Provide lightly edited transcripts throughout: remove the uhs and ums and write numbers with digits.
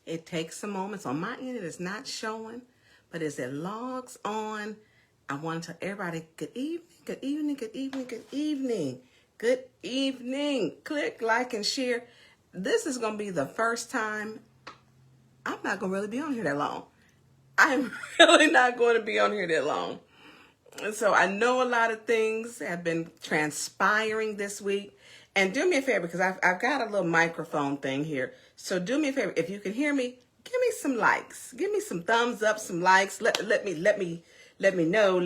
It takes some moments. On my end, it is not showing, but as it logs on, I want to tell everybody good evening, good evening, good evening, good evening, good evening. Click, like, and share. This is going to be the first time I'm not going to really be on here that long. I'm really not going to be on here that long. And so I know a lot of things have been transpiring this week. And do me a favor, because I've got a little microphone thing here. So do me a favor, if you can hear me, give me some likes. Give me some thumbs up, some likes. Let me know.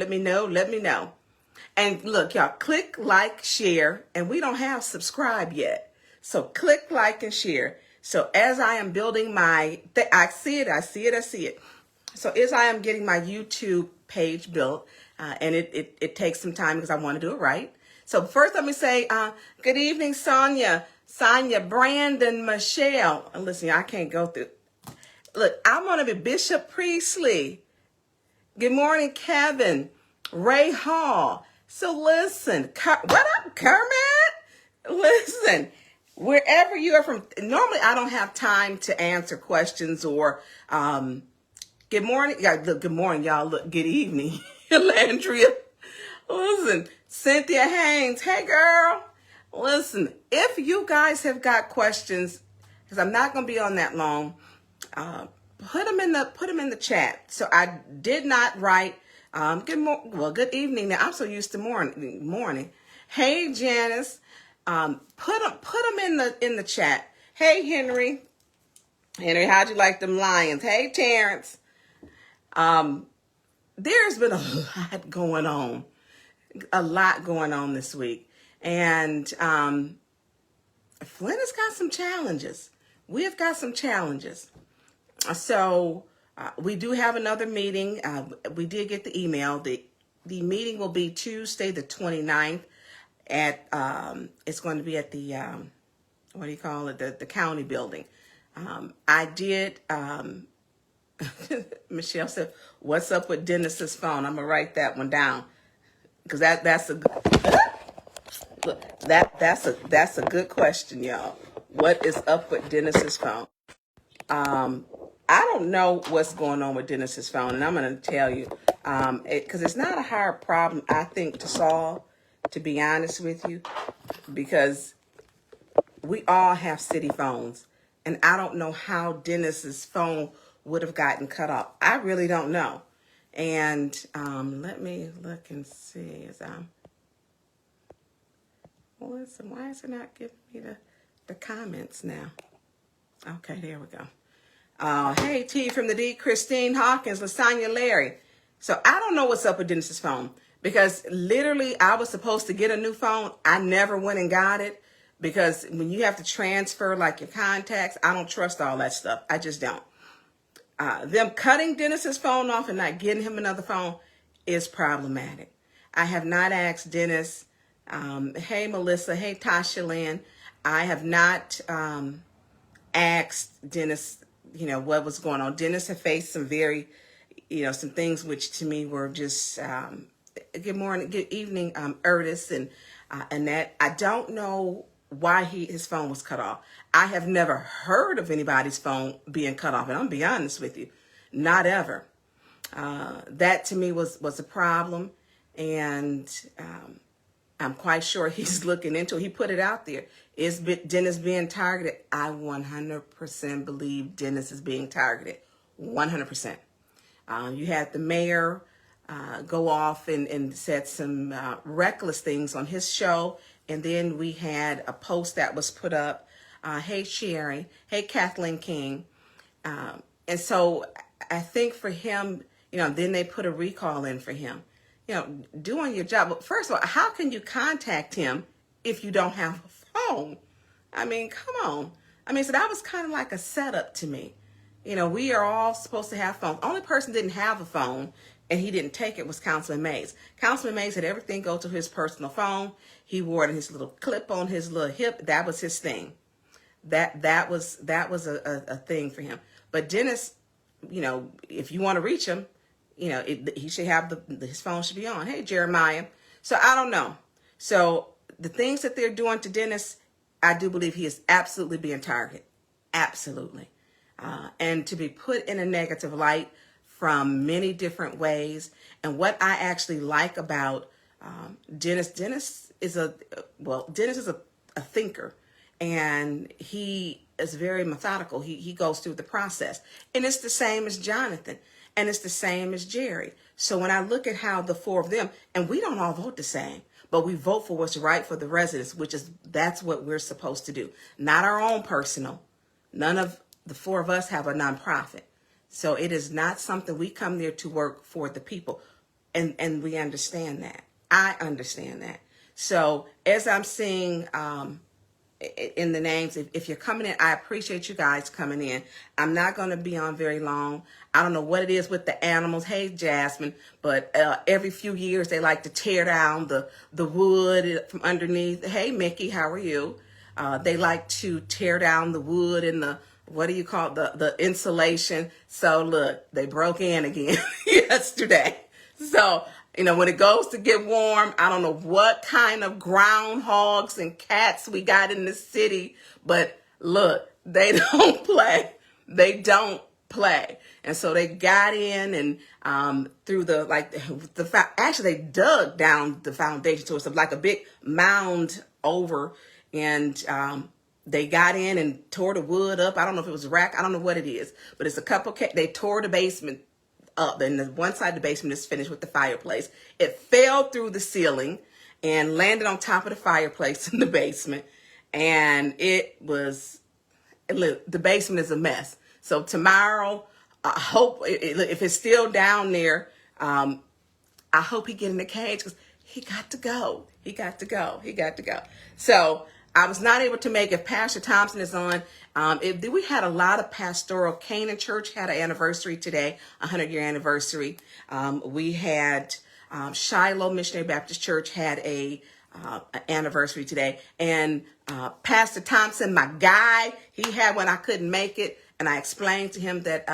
And look, y'all, click, like, share. And we don't have subscribe yet. So click, like, and share. So as I am building my, I see it. So as I am getting my YouTube page built, and it takes some time because I want to do it right. So first let me say, good evening, Sonya, Brandon, Michelle. Listen, I can't go through. Look, I'm going to be Bishop Priestley. Good morning, Kevin, Ray Hall. So listen, what up, Kermit? Listen, wherever you are from, normally I don't have time to answer questions or, good morning. Yeah, look, good morning, y'all. Look, good evening, Landria. Listen, Cynthia Haynes. Hey, girl. Listen, if you guys have got questions, because I'm not going to be on that long, put them in the chat. So I did not write. Good evening. Now I'm so used to morning. Hey, Janice. Put them in the chat. Hey, Henry. How'd you like them lions? Hey, Terrence. There's been a lot going on this week. And Flint has got some challenges. We have got some challenges. So we do have another meeting. We did get the email. The meeting will be Tuesday, the 29th. It's going to be at the, the county building. I did... Michelle said, "What's up with Dennis's phone?" I'm gonna write that one down because that's a good question, y'all. What is up with Dennis's phone? I don't know what's going on with Dennis's phone, and I'm gonna tell you because it's not a hard problem I think to solve. To be honest with you, because we all have city phones, and I don't know how Dennis's phone would have gotten cut off. I really don't know. And let me look and see. Listen, why is it not giving me the comments now? Okay, there we go. Hey, T from the D, Christine Hawkins, Lasagna Larry. So I don't know what's up with Dennis's phone because literally I was supposed to get a new phone. I never went and got it because when you have to transfer like your contacts, I don't trust all that stuff. I just don't. Them cutting Dennis's phone off and not getting him another phone is problematic. I have not asked Dennis. Hey, Melissa. Hey, Tasha Lynn. I have not asked Dennis, what was going on. Dennis had faced some very, some things which to me were just, good morning, good evening, Erdis and Annette. I don't know why his phone was cut off. I have never heard of anybody's phone being cut off, and I'm gonna be honest with you, not ever. That to me was a problem, and I'm quite sure he's looking into it. He put it out there. Is Dennis being targeted? I 100% believe Dennis is being targeted, 100%. You had the mayor go off and said some reckless things on his show, and then we had a post that was put up. Hey, Sherry. Hey, Kathleen King. And so I think for him, then they put a recall in for him. Doing your job. But first of all, how can you contact him if you don't have a phone? I mean, come on. So that was kind of like a setup to me. We are all supposed to have phones. Only person didn't have a phone and he didn't take it was Councilman Mays. Councilman Mays had everything go to his personal phone. He wore it in his little clip on his little hip. That was his thing. That was a thing for him. But Dennis, if you want to reach him, he should have his phone should be on. Hey, Jeremiah. So I don't know. So the things that they're doing to Dennis, I do believe he is absolutely being targeted. Absolutely. and to be put in a negative light from many different ways. And what I actually like about Dennis is a thinker, and he is very methodical. He goes through the process, and it's the same as Jonathan, and it's the same as Jerry. So when I look at how the four of them, and we don't all vote the same, but we vote for what's right for the residents, that's what we're supposed to do, not our own personal. None of the four of us have a nonprofit. So it is not something we come there to work for the people. And we understand that. I understand that. So as I'm seeing in the names, if you're coming in, I appreciate you guys coming in. I'm not going to be on very long. I don't know what it is with the animals. Hey, Jasmine, but every few years they like to tear down the wood from underneath. Hey, Mickey, how are you? They like to tear down the wood and what do you call it? The insulation. So look, they broke in again yesterday. So, when it goes to get warm, I don't know what kind of groundhogs and cats we got in the city, but look, they don't play. They don't play. And so they got in and through actually they dug down the foundation. So it's like a big mound over, and they got in and tore the wood up. I don't know if it was a rack. I don't know what it is, but it's a couple. They tore the basement up, and the one side of the basement is finished with the fireplace. It fell through the ceiling and landed on top of the fireplace in the basement, and the basement is a mess. So tomorrow, I hope if it's still down there, I hope he get in the cage, because he got to go. He got to go. He got to go. So I was not able to make it. Pastor Thompson is on. We had a lot of pastoral. Canaan Church had an anniversary today, 100-year anniversary. We had Shiloh Missionary Baptist Church had an anniversary today. And Pastor Thompson, my guy, he had one. I couldn't make it. And I explained to him that,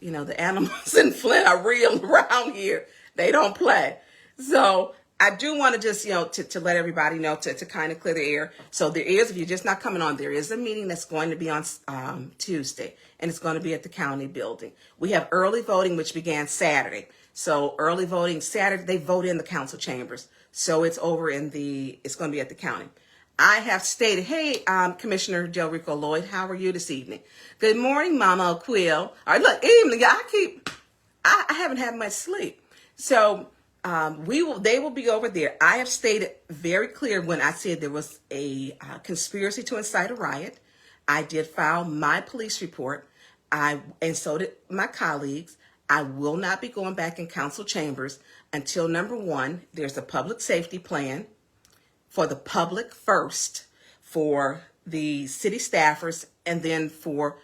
the animals in Flint are real around here. They don't play. So I do want to just, to let everybody know, to kind of clear the air. So there is, if you're just not coming on, there is a meeting that's going to be on Tuesday, and it's going to be at the county building. We have early voting, which began Saturday. So early voting Saturday, they vote in the council chambers. So it's it's going to be at the county. I have stated, hey, Commissioner Del Rico Lloyd, how are you this evening? Good morning, Mama Quill. All right, look, evening, I haven't had much sleep. So they will be over there. I have stated very clear when I said there was a conspiracy to incite a riot. I did file my police report. And so did my colleagues. I will not be going back in council chambers until, number one, there's a public safety plan for the public first, for the city staffers, and then for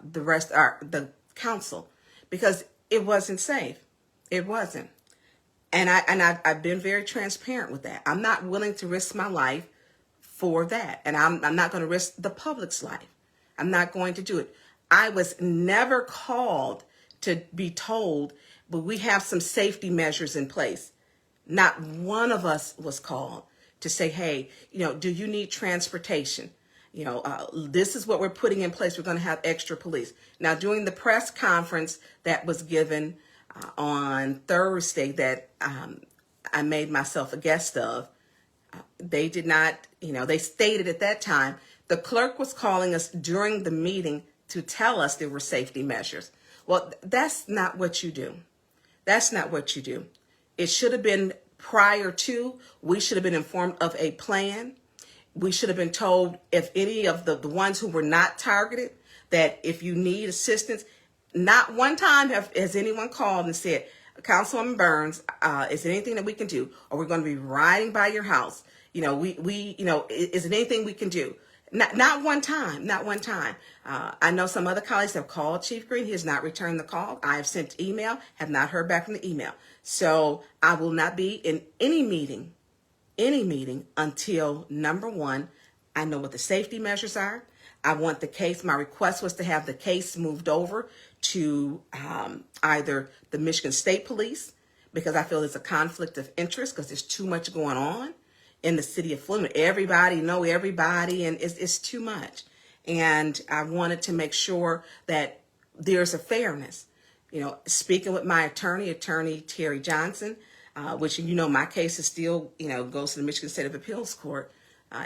the rest, the council, because it wasn't safe. It wasn't. And I've been very transparent with that. I'm not willing to risk my life for that. And I'm not going to risk the public's life. I'm not going to do it. I was never called to be told, but we have some safety measures in place. Not one of us was called to say, hey, do you need transportation? This is what we're putting in place. We're going to have extra police. Now, during the press conference that was given on Thursday that I made myself a guest of, they did not, they stated at that time, the clerk was calling us during the meeting to tell us there were safety measures. Well, that's not what you do. That's not what you do. It should have been prior to. We should have been informed of a plan. We should have been told, if any of the ones who were not targeted, that if you need assistance. Not one time has anyone called and said, Councilwoman Burns, is there anything that we can do? Or we're going to be riding by your house. Is there anything we can do? Not one time, not one time. I know some other colleagues have called Chief Green. He has not returned the call. I have sent email, have not heard back from the email. So I will not be in any meeting until, number one, I know what the safety measures are. I want the case. My request was to have the case moved over to either the Michigan State Police, because I feel there's a conflict of interest because there's too much going on in the city of Flint. Everybody know everybody, and it's too much. And I wanted to make sure that there's a fairness. Speaking with my attorney Terry Johnson, which, my case is still, goes to the Michigan State of Appeals Court.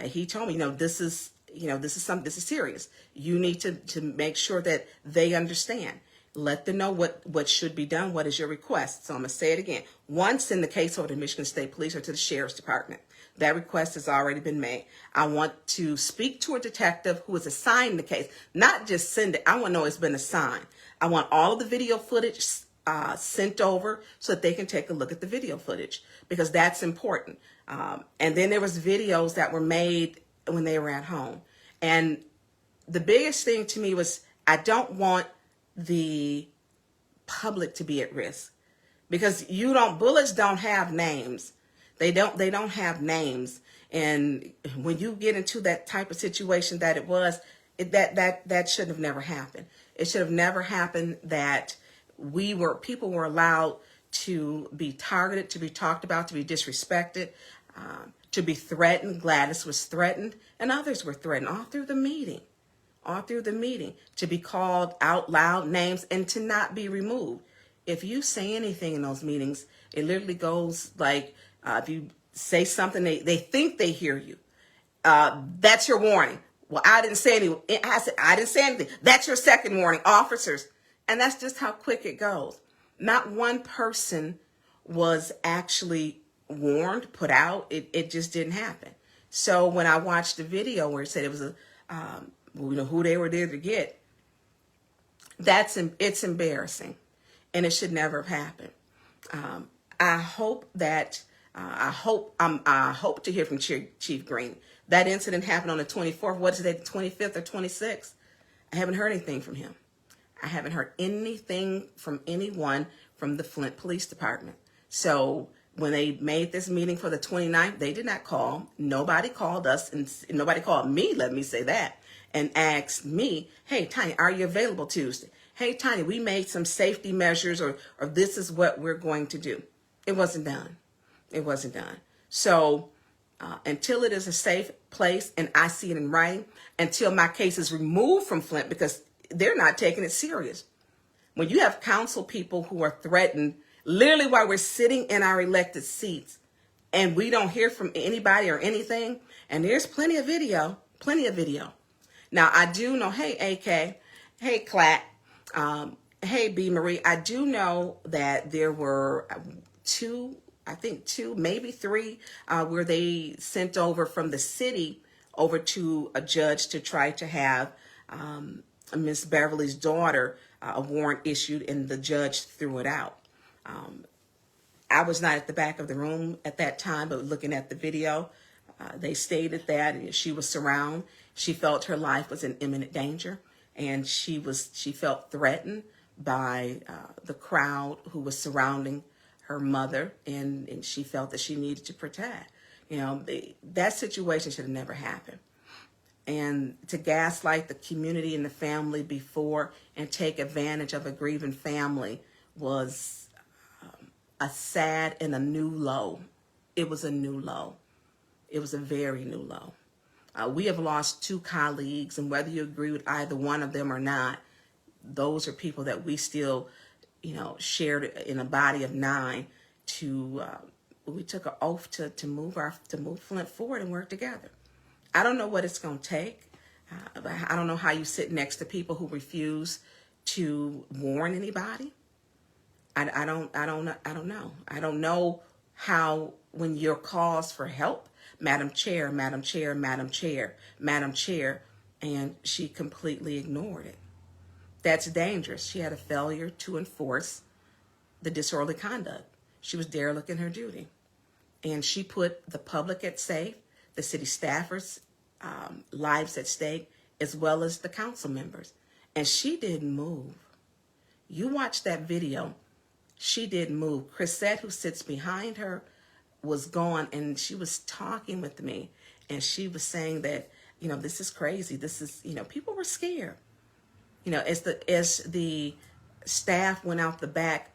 He told me, this is serious. You need to make sure that they understand. Let them know what should be done. What is your request? So I'm going to say it again. One, send the case over to Michigan State Police or to the Sheriff's Department. That request has already been made. I want to speak to a detective who is assigned the case, not just send it. I want to know it's been assigned. I want all of the video footage sent over so that they can take a look at the video footage, because that's important. And then there was videos that were made when they were at home. And the biggest thing to me was, I don't want the public to be at risk, because bullets don't have names. They don't have names. And when you get into that type of situation that it was, that should have never happened. It should have never happened that people were allowed to be targeted, to be talked about, to be disrespected, to be threatened. Gladys was threatened, and others were threatened all through the meeting, to be called out loud names and to not be removed. If you say anything in those meetings, it literally goes like, if you say something, they think they hear you. That's your warning. Well, I didn't say anything. I didn't say anything. That's your second warning, officers. And that's just how quick it goes. Not one person was actually warned, put out. It just didn't happen. So when I watched the video where it said it was who they were there to get, it's embarrassing, and it should never have happened. I hope to hear from Chief Green. That incident happened on the 24th. What is it, the 25th or 26th? I haven't heard anything from him. I haven't heard anything from anyone from the Flint Police Department. So when they made this meeting for the 29th, they did not call. Nobody called us, and nobody called me, let me say that, and asked me, hey, Tonya, are you available Tuesday? Hey, Tonya, we made some safety measures, or this is what we're going to do. It wasn't done. It wasn't done. So until it is a safe place and I see it in writing, until my case is removed from Flint, because they're not taking it serious. When you have council people who are threatened literally while we're sitting in our elected seats and we don't hear from anybody or anything, and there's plenty of video. Now, I do know, hey, AK, hey, Clack, hey, B. Marie, I do know that there were two, maybe three, where they sent over from the city over to a judge to try to have Miss Beverly's daughter a warrant issued, and the judge threw it out. I was not at the back of the room at that time, but looking at the video, they stated that she was surrounded. She felt her life was in imminent danger, and she felt threatened by the crowd who was surrounding her mother, and she felt that she needed to protect. That situation should have never happened. And to gaslight the community and the family before and take advantage of a grieving family was a sad and a new low. It was a new low. It was a very new low. We have lost two colleagues, and whether you agree with either one of them or not, those are people that we still, shared in a body of 9 we took an oath to move Flint forward and work together. I don't know what it's going to take. I don't know how you sit next to people who refuse to warn anybody. I don't know. I don't know how, when your calls for help, Madam Chair, and she completely ignored it. That's dangerous. She had a failure to enforce the disorderly conduct. She was derelict in her duty. And she put the public at stake, the city staffers' lives at stake, as well as the council members. And she didn't move. You watch that video. She didn't move. Chrisette, who sits behind her, was gone, and she was talking with me. And she was saying that, this is crazy. This is, people were scared. As the staff went out the back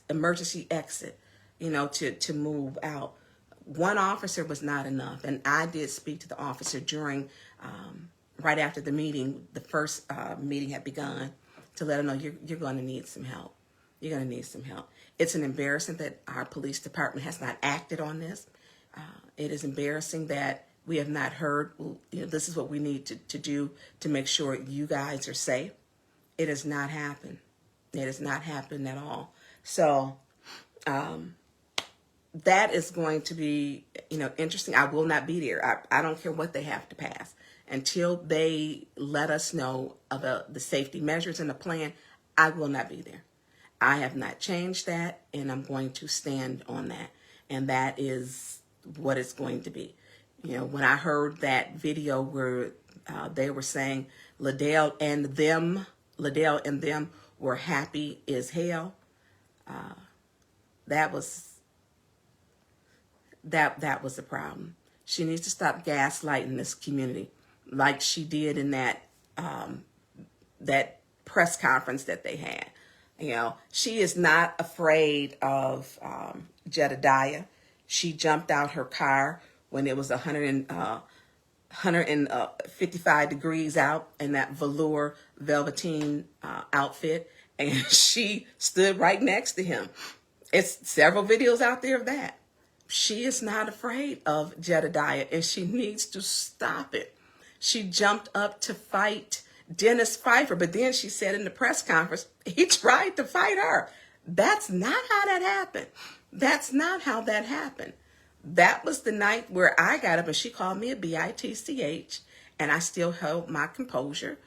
emergency exit, to move out, one officer was not enough. And I did speak to the officer during, right after the meeting, the first meeting had begun, to let him know you're going to need some help. You're going to need some help. It's an embarrassment that our police department has not acted on this. It is embarrassing that we have not heard, this is what we need to do to make sure you guys are safe. It has not happened. It has not happened at all. So that is going to be, interesting. I will not be there. I don't care what they have to pass. Until they let us know about the safety measures and the plan, I will not be there. I have not changed that, and I'm going to stand on that. And that is what it's going to be. When I heard that video where they were saying Liddell and them were happy as hell, that was a problem. She needs to stop gaslighting this community like she did in that that press conference that they had. She is not afraid of Jedediah. She jumped out her car when it was 155 degrees out in that velour velveteen outfit, and she stood right next to him. It's several videos out there of that. She is not afraid of Jedediah, and she needs to stop it. She jumped up to fight Dennis Pfeiffer, but then she said in the press conference, he tried to fight her. That's not how that happened. That's not how that happened. That was the night where I got up and she called me a bitch, and I still held my composure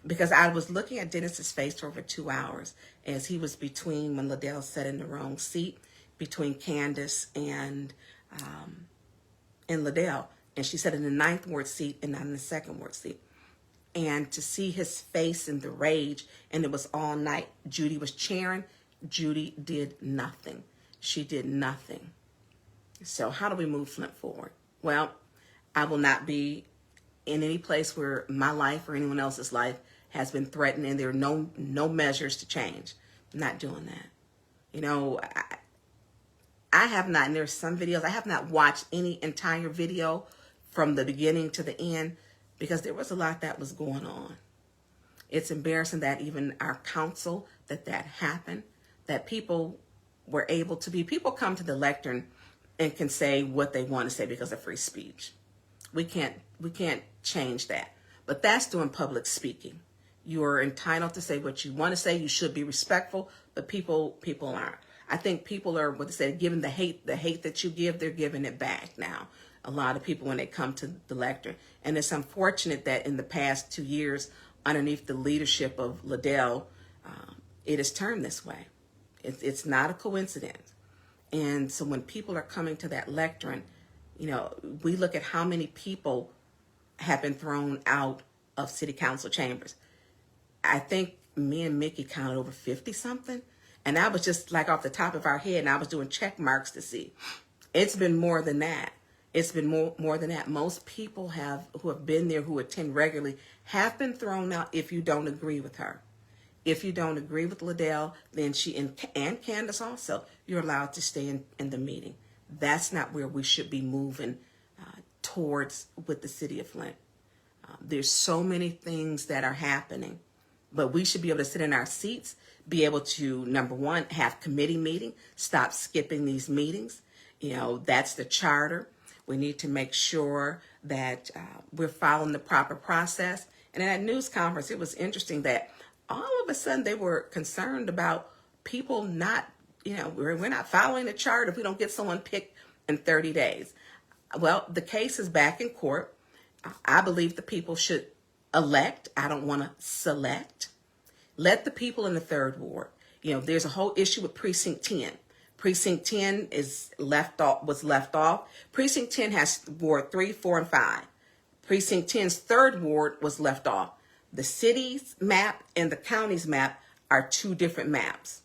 because I was looking at Dennis's face for over 2 hours as he was between, when Liddell sat in the wrong seat, between Candace and Liddell. And she sat in the 9th ward seat and not in the 2nd ward seat. And to see his face and the rage, and it was all night. Judy was cheering. Judy did nothing. She did nothing. So how do we move Flint forward? Well, I will not be in any place where my life or anyone else's life has been threatened, and there are no measures to change. I'm not doing that. I have not, and there's some videos, I have not watched any entire video from the beginning to the end because there was a lot that was going on. It's embarrassing that even our council, that happened, that people were able to be, people come to the lectern and can say what they want to say because of free speech. We can't change that. But that's doing public speaking. You are entitled to say what you want to say. You should be respectful, but people aren't. I think people are, what they say, giving the hate that you give, they're giving it back now. A lot of people when they come to the lectern. And it's unfortunate that in the past 2 years, underneath the leadership of Liddell, it has turned this way. It's not a coincidence. And so when people are coming to that lectern, we look at how many people have been thrown out of city council chambers. I think me and Mickey counted over 50 something. And that was just like off the top of our head. And I was doing check marks to see. It's been more than that. It's been more than that. Most people who have been there, who attend regularly, have been thrown out if you don't agree with her. If you don't agree with Liddell, then she and Candace also, you're allowed to stay in the meeting. That's not where we should be moving towards with the city of Flint. There's so many things that are happening, but we should be able to sit in our seats, be able to, number one, have committee meeting, stop skipping these meetings. That's the charter. We need to make sure that we're following the proper process. And in that news conference, it was interesting that all of a sudden they were concerned about people not, we're not following the charter if we don't get someone picked in 30 days. Well, the case is back in court. I believe the people should elect. I don't want to select. Let the people in the 3rd ward. There's a whole issue with Precinct 10. Precinct 10 was left off. Precinct 10 has Ward 3, 4, and 5. Precinct 10's 3rd ward was left off. The city's map and the county's map are two different maps.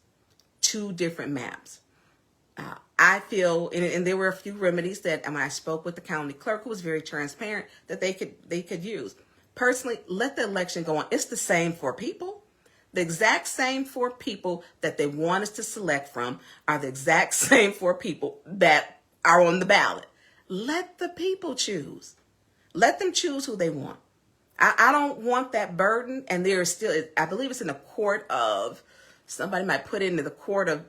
I feel, and there were a few remedies that when I spoke with the county clerk, who was very transparent, that they could use. Personally, let the election go on. It's the same 4 people. The exact same 4 people that they want us to select from are the exact same 4 people that are on the ballot. Let the people choose. Let them choose who they want. I don't want that burden. And there is still, I believe it's in the court of, somebody might put it into the court of,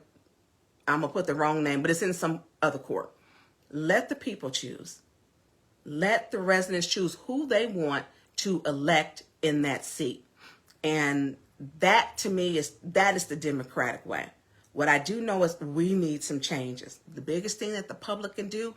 I'm going to put the wrong name, but it's in some other court. Let the people choose. Let the residents choose who they want to elect in that seat. And that to me is the democratic way. What I do know is we need some changes. The biggest thing that the public can do,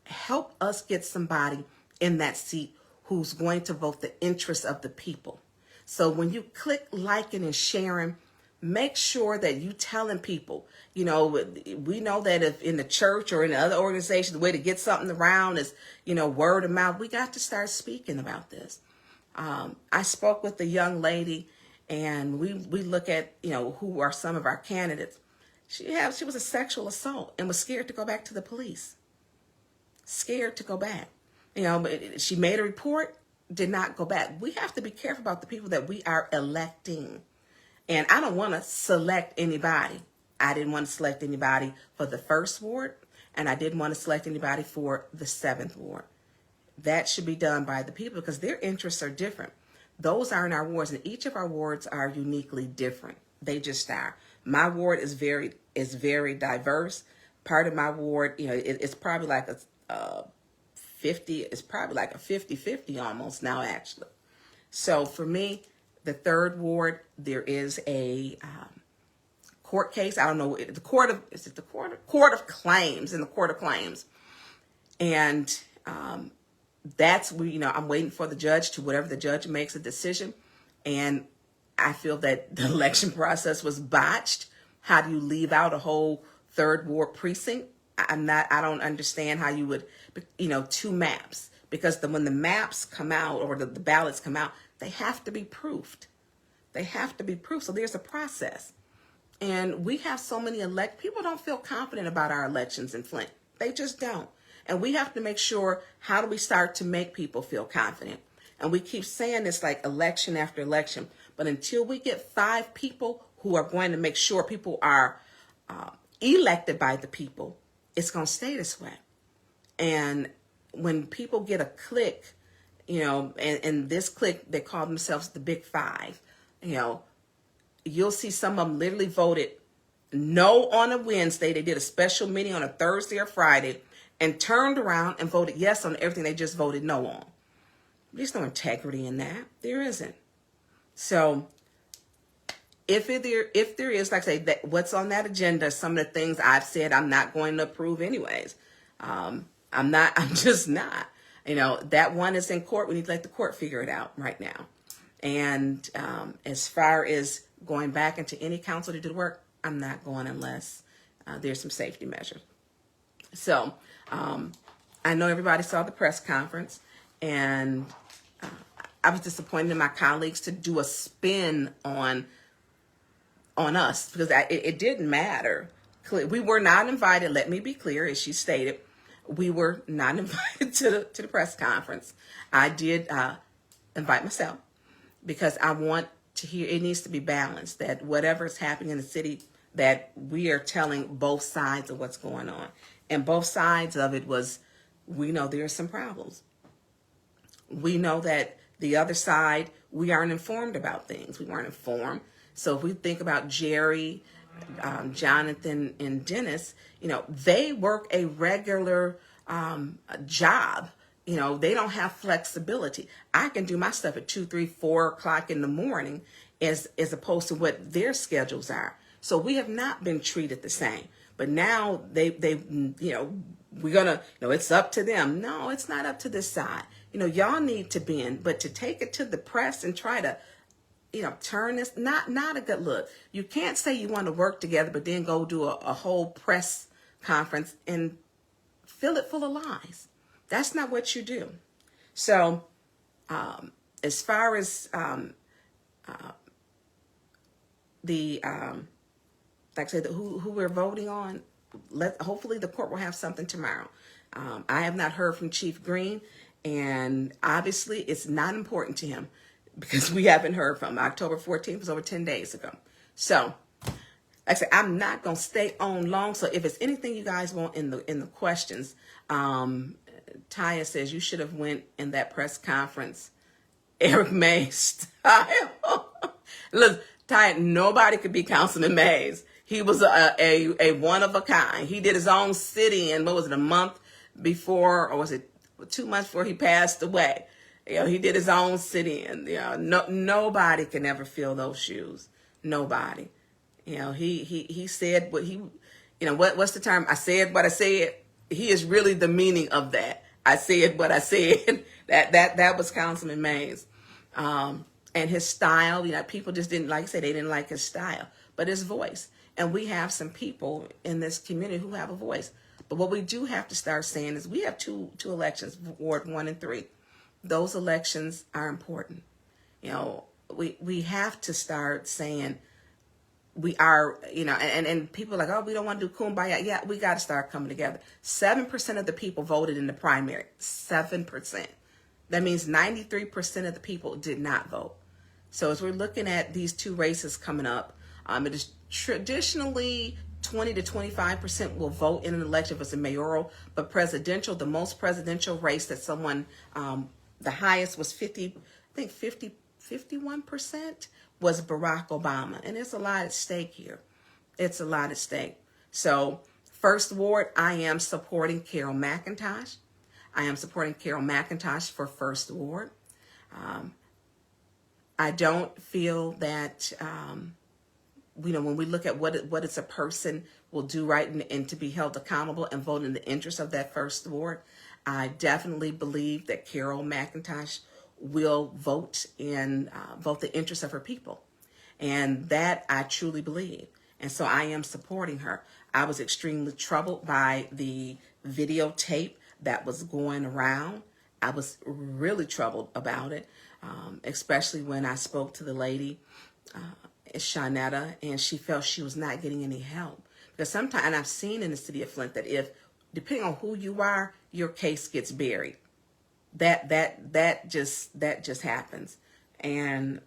help us get somebody in that seat who's going to vote the interests of the people. So when you click liking and sharing, make sure that you telling people, we know that if in the church or in other organizations, the way to get something around is, word of mouth. We got to start speaking about this. I spoke with a young lady, and we look at, who are some of our candidates. She was a sexual assault and was scared to go back to the police. Scared to go back. She made a report, did not go back. We have to be careful about the people that we are electing. And I don't want to select anybody. I didn't want to select anybody for the 1st ward, and I didn't want to select anybody for the 7th ward. That should be done by the people because their interests are different. Those aren't our wards, and each of our wards are uniquely different. They just are. My ward is very diverse. Part of my ward, it's probably like a 50-50 almost now, actually. So for me, the 3rd ward, there is a court case. I don't know, the court of claims, in the court of claims. And that's where, I'm waiting for the judge to, whatever the judge makes a decision. And I feel that the election process was botched. How do you leave out a whole 3rd ward precinct? I don't understand how you would, 2 maps, because when the maps come out or the ballots come out, they have to be proofed. They have to be proofed. So there's a process. And we have so many people don't feel confident about our elections in Flint. They just don't. And we have to make sure, how do we start to make people feel confident? And we keep saying this like election after election, but until we get 5 people who are going to make sure people are elected by the people, it's going to stay this way. And when people get a clique, and this clique, they call themselves the Big 5, you'll see some of them literally voted no on a Wednesday. They did a special meeting on a Thursday or Friday and turned around and voted yes on everything they just voted no on. There's no integrity in that. There isn't. So if there is, like I say, that what's on that agenda, some of the things I've said I'm not going to approve anyways. I'm just not. That one is in court. We need to let the court figure it out right now. And as far as going back into any council to do the work, I'm not going unless there's some safety measures. So I know everybody saw the press conference, and I was disappointed in my colleagues to do a spin on us, because it didn't matter. We were not invited. Let me be clear, as she stated, we were not invited to the press conference. I did invite myself because I want to hear, it needs to be balanced, that whatever is happening in the city, that we are telling both sides of what's going on. And both sides of it was, we know there are some problems. We know that the other side, we aren't informed about things. We weren't informed. So if we think about Jerry, Jonathan, and Dennis, they work a regular job. They don't have flexibility. I can do my stuff at 2, 3, 4 o'clock in the morning as opposed to what their schedules are. So we have not been treated the same. But now we're gonna, it's up to them. No, it's not up to this side. Y'all need to bend, but to take it to the press and try to, turn this, not a good look. You can't say you want to work together, but then go do a whole press conference and fill it full of lies. That's not what you do. So, as far as like I said, who we're voting on, hopefully the court will have something tomorrow. I have not heard from Chief Green, and obviously it's not important to him because we haven't heard from him. October 14th was over 10 days ago. So Like I said, I'm not going to stay on long. So if it's anything you guys want in the questions, Taya says you should have went in that press conference. Eric Mays style. Look, Taya, nobody could be Councilman Mays. He was a one of a kind. He did his own sit-in, what was it, a month before, or was it 2 months before he passed away? You know, he did his own sit-in. You know, nobody can ever fill those shoes. Nobody. You know, he said what he, you know, what's the term? I said what I said. He is really the meaning of that. I said what I said. that was Councilman Mays. And his style, you know, people just didn't, like I said, they didn't like his style, but his voice. And we have some people in this community who have a voice. But what we do have to start saying is we have two elections, Ward 1 and 3. Those elections are important. You know, we have to start saying we are, you know, and people are like, oh, we don't want to do kumbaya. Yeah, we got to start coming together. 7% of the people voted in the primary. 7%. That means 93% of the people did not vote. So as we're looking at these two races coming up, it is traditionally 20 to 25% will vote in an election if it's a mayoral, but presidential, the most presidential race that someone, the highest was 51% was Barack Obama. And there's a lot at stake here. It's a lot at stake. So first ward, I am supporting Carol McIntosh. I am supporting Carol McIntosh for first ward. I don't feel that, you know, when we look at what it's a person will do right and to be held accountable and vote in the interest of that first ward, I definitely believe that Carol McIntosh will vote in vote the interest of her people. And that I truly believe. And so I am supporting her. I was extremely troubled by the videotape that was going around. I was really troubled about it, especially when I spoke to the lady, Shanetta, and she felt she was not getting any help. Because sometimes, and I've seen in the city of Flint that if, depending on who you are, your case gets buried. That just happens. And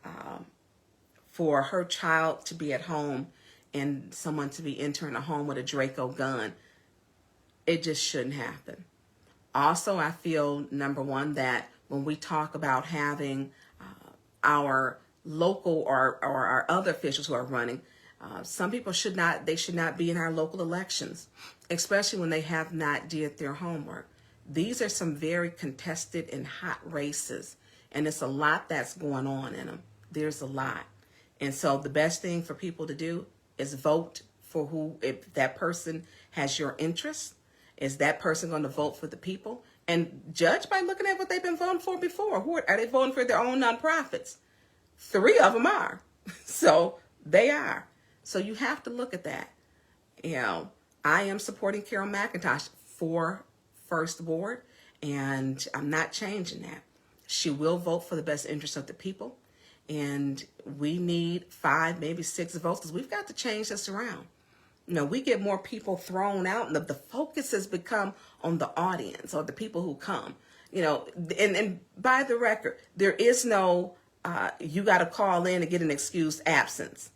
for her child to be at home and someone to be entering a home with a Draco gun, it just shouldn't happen. Also, I feel, number one, that when we talk about having our local or our other officials who are running, some people should not be in our local elections, especially when they have not did their homework. These are some very contested and hot races, and it's a lot that's going on in them. There's a lot. And so the best thing for people to do is vote for who, if that person has your interest, is that person going to vote for the people? And judge by looking at what they've been voting for before. Who are they voting for? Their own nonprofits. 3 of them are. So they are. So you have to look at that. You know, I am supporting Carol McIntosh for first ward, and I'm not changing that. She will vote for the best interest of the people. And we need 5, maybe 6 votes, because we've got to change this around. You know, we get more people thrown out, and the focus has become on the audience or the people who come. You know, and by the record, there is no, you got to call in and get an excused absence.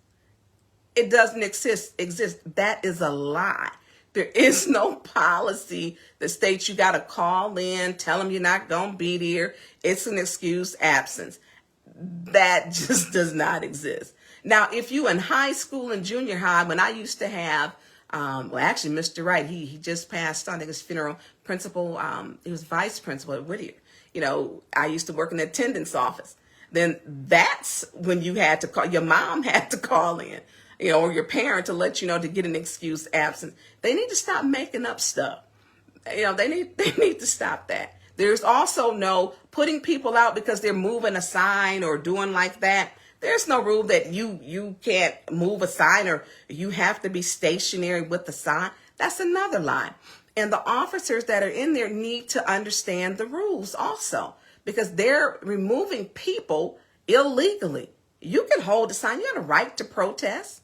It doesn't exist. That is a lie. There is no policy that states you got to call in, tell them you're not going to be there. It's an excused absence. That just does not exist. Now, if you in high school and junior high, when I used to have, well, actually, Mr. Wright, he just passed on at his funeral, principal, he was vice principal at Whittier. You know, I used to work in the attendance office. Then that's when you had to call, your mom had to call in, you know, or your parent to let you know to get an excuse absent. They need to stop making up stuff. You know, they need to stop that. There's also no putting people out because they're moving a sign or doing like that. There's no rule that you can't move a sign or you have to be stationary with the sign. That's another lie. And the officers that are in there need to understand the rules also, because they're removing people illegally. You can hold a sign. You have a right to protest.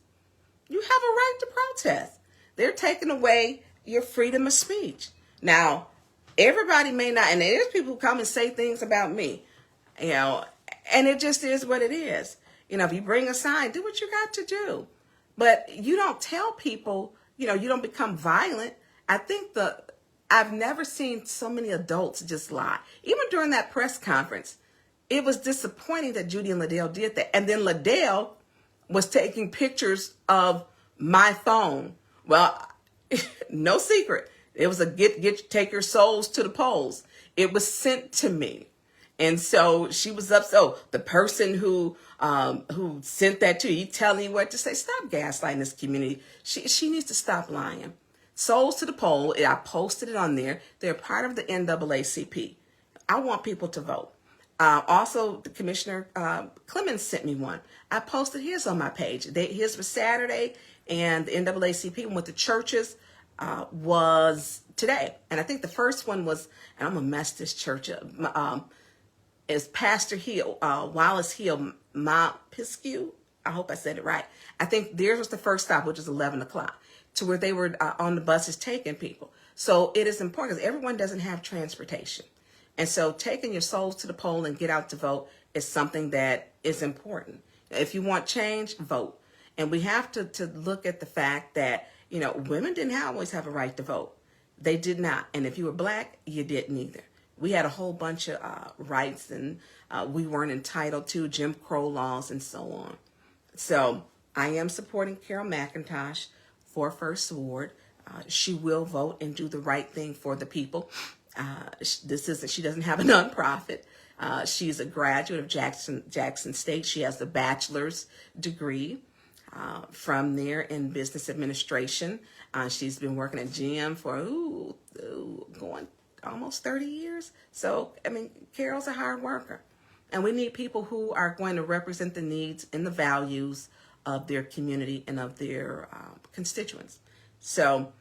You have a right to protest. They're taking away your freedom of speech. Now, everybody may not, and there's people who come and say things about me, you know, and it just is what it is. You know, if you bring a sign, do what you got to do. But you don't tell people, you don't become violent. I think I've never seen so many adults just lie. Even during that press conference, it was disappointing that Judy and Liddell did that. And then Liddell was taking pictures of my phone. Well, no secret. It was a take your souls to the polls. It was sent to me. And so she was upset. So the person who sent that to you, telling you what to say, stop gaslighting this community. She needs to stop lying. Souls to the poll. I posted it on there. They're part of the NAACP. I want people to vote. Also, the Commissioner Clemens sent me one. I posted his on my page. His was Saturday, and the NAACP one with the churches was today. And I think the first one was, and I'm going to mess this church up, is Pastor Hill, Wallace Hill, Mount Piskew. I hope I said it right. I think theirs was the first stop, which is 11 o'clock, to where they were on the buses taking people. So it is important because everyone doesn't have transportation. And so taking your souls to the poll and get out to vote is something that is important. If you want change, vote. And we have to look at the fact that, women didn't always have a right to vote. They did not. And if you were black, you didn't either. We had a whole bunch of rights, and we weren't entitled to Jim Crow laws and so on. So I am supporting Carol McIntosh for First Ward. She will vote and do the right thing for the people. She doesn't have a nonprofit. She's a graduate of Jackson State. She has a bachelor's degree from there in business administration. She's been working at GM for going almost 30 years. So, Carol's a hard worker. And we need people who are going to represent the needs and the values of their community and of their constituents. So,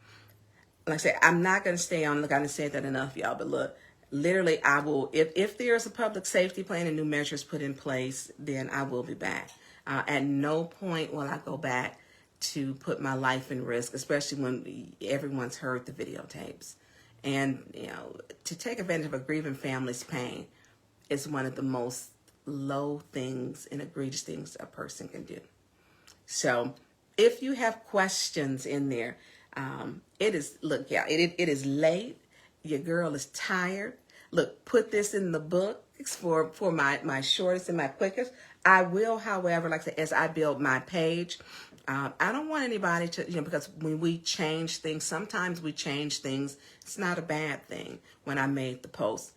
like I said, I'm not going to stay on. Look, I didn't say that enough, y'all. But look, literally, I will, if there's a public safety plan and new measures put in place, then I will be back. At no point will I go back to put my life in risk, especially when everyone's heard the videotapes. And, to take advantage of a grieving family's pain is one of the most low things and egregious things a person can do. So if you have questions in there, it is late. Your girl is tired. Look, put this in the book for my shortest and my quickest. I will, however, like I said, as I build my page, I don't want anybody to, because when we change things, sometimes we change things. It's not a bad thing. When I made the post,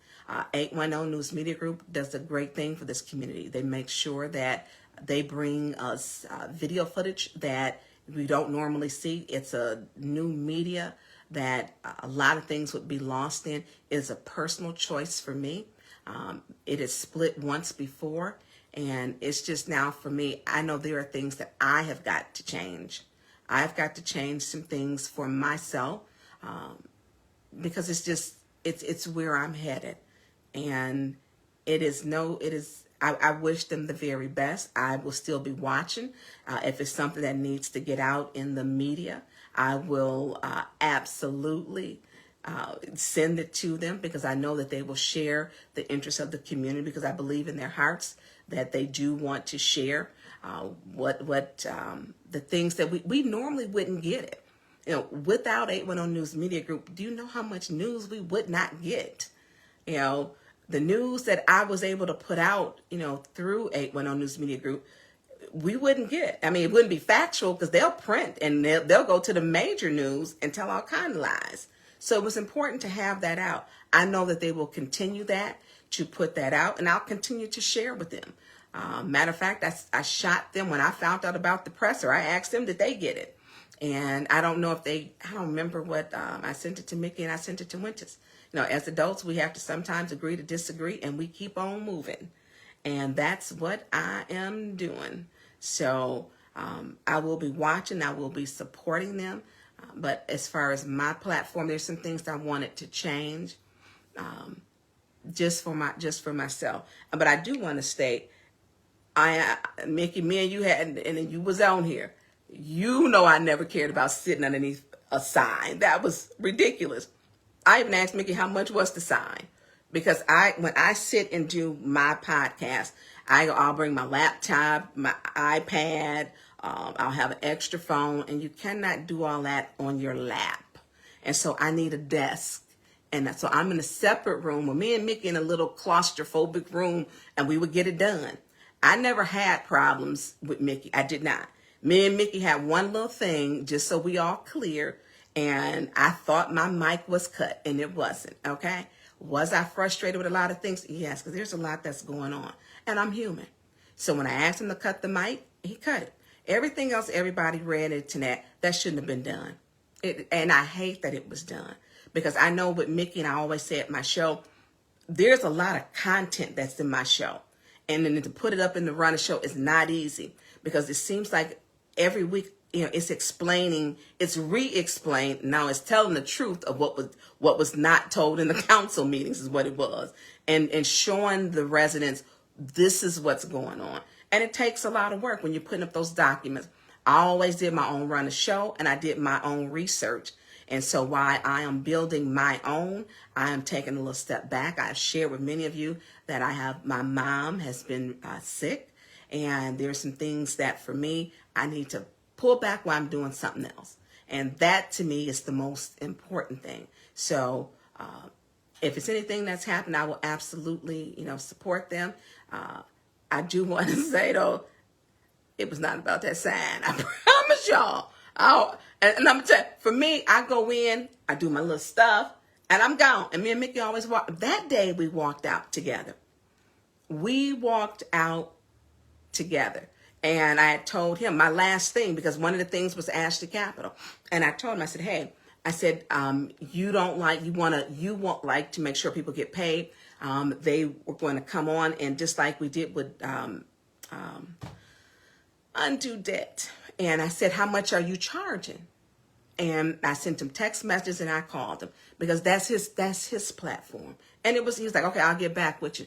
810 News Media Group does a great thing for this community. They make sure that they bring us video footage that we don't normally see. It's a new media that a lot of things would be lost in. It's a personal choice for me. It is split once before. And it's just now for me, I know there are things that I have got to change. I've got to change some things for myself because it's where I'm headed. And I wish them the very best. I will still be watching. If it's something that needs to get out in the media, I will absolutely send it to them because I know that they will share the interests of the community because I believe in their hearts that they do want to share the things that we normally wouldn't get it. Without 810 News Media Group, do you know how much news we would not get? The news that I was able to put out, through 810 News Media Group, we wouldn't get. It wouldn't be factual because they'll print and they'll go to the major news and tell all kinds of lies. So it was important to have that out. I know that they will continue to put that out, and I'll continue to share with them. Matter of fact, I shot them when I found out about the presser. I asked them, did they get it? And I don't know I don't remember what, I sent it to Mickey and I sent it to Winters. As adults, we have to sometimes agree to disagree, and we keep on moving. And that's what I am doing. So I will be watching. I will be supporting them. But as far as my platform, there's some things I wanted to change just for myself. But I do want to state, Mickey, me and you and you was on here. I never cared about sitting underneath a sign. That was ridiculous. I even asked Mickey how much was the sign, because when I sit and do my podcast, I'll bring my laptop, my iPad, I'll have an extra phone, and you cannot do all that on your lap. And so I need a desk. And so I'm in a separate room with me and Mickey in a little claustrophobic room, and we would get it done. I never had problems with Mickey. I did not. Me and Mickey had one little thing, just so we all clear, and I thought my mic was cut, and it wasn't, okay? Was I frustrated with a lot of things? Yes, because there's a lot that's going on, and I'm human. So when I asked him to cut the mic, he cut it. Everything else everybody read into that shouldn't have been done. And I hate that it was done, because I know with Mickey, and I always say at my show, there's a lot of content that's in my show. And then to put it up in the runner show is not easy, because it seems like every week, it's explaining, it's re-explained. Now it's telling the truth of what was not told in the council meetings is what it was. And showing the residents, this is what's going on. And it takes a lot of work when you're putting up those documents. I always did my own run of show, and I did my own research. And so while I am building my own, I am taking a little step back. I've shared with many of you that my mom has been sick, and there's some things that for me, I need to pull back while I'm doing something else. And that to me is the most important thing. So if it's anything that's happened, I will absolutely, support them. I do want to say though, it was not about that sign. I promise y'all. And I'm going to tell you, for me, I go in, I do my little stuff, and I'm gone. And me and Mickey always walk. That day we walked out together. We walked out together. And I had told him my last thing, because one of the things was Ashley Capital. And I told him, I said, hey, you won't like to make sure people get paid. They were going to come on, and just like we did with undue debt. And I said, how much are you charging? And I sent him text messages, and I called him, because that's his platform. And he was like, okay, I'll get back with you.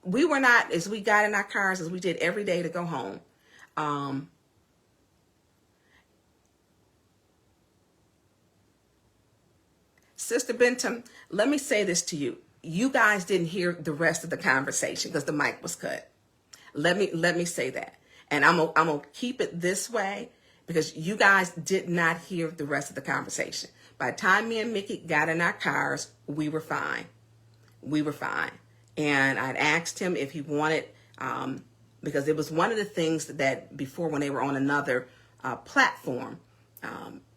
We were not, as we got in our cars, as we did every day to go home. Sister Bentham, let me say this to you. You guys didn't hear the rest of the conversation because the mic was cut. Let me say that. And I'm gonna keep it this way, because you guys did not hear the rest of the conversation. By the time me and Mickey got in our cars, we were fine. We were fine. And I'd asked him if he wanted, because it was one of the things that before, when they were on another platform,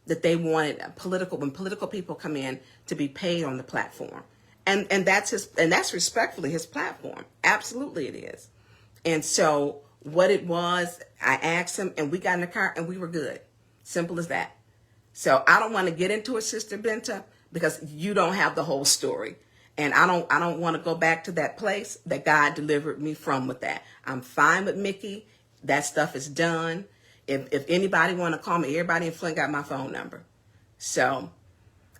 that they wanted when political people come in, to be paid on the platform. And that's respectfully his platform. Absolutely it is. And so what it was, I asked him, and we got in the car, and we were good. Simple as that. So I don't want to get into it, Sister Benta, because you don't have the whole story. And I don't want to go back to that place that God delivered me from with that. I'm fine with Mickey. That stuff is done. If anybody want to call me, everybody in Flint got my phone number. So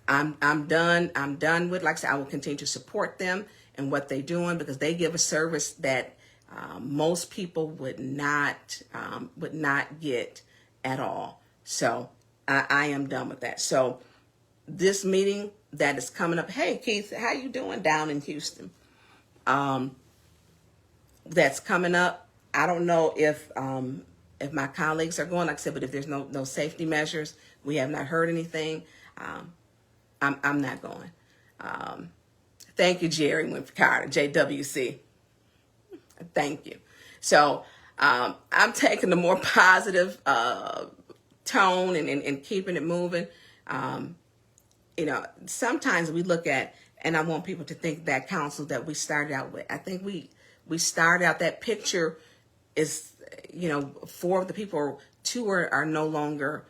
I'm done. I'm done with, like I said, I will continue to support them and what they're doing, because they give a service that most people would not get at all. So I am done with that. So this meeting that is coming up, hey Keith, how you doing down in Houston? That's coming up. I don't know if my colleagues are going, like I said, but if there's no safety measures, we have not heard anything. I'm not going. Thank you, Jerry Winfrey Carter, JWC. Thank you. So I'm taking the more positive tone and keeping it moving. Sometimes we look at, and I want people to think that council that we started out with, I think we started out, that picture is, 4 of the people, 2 are no longer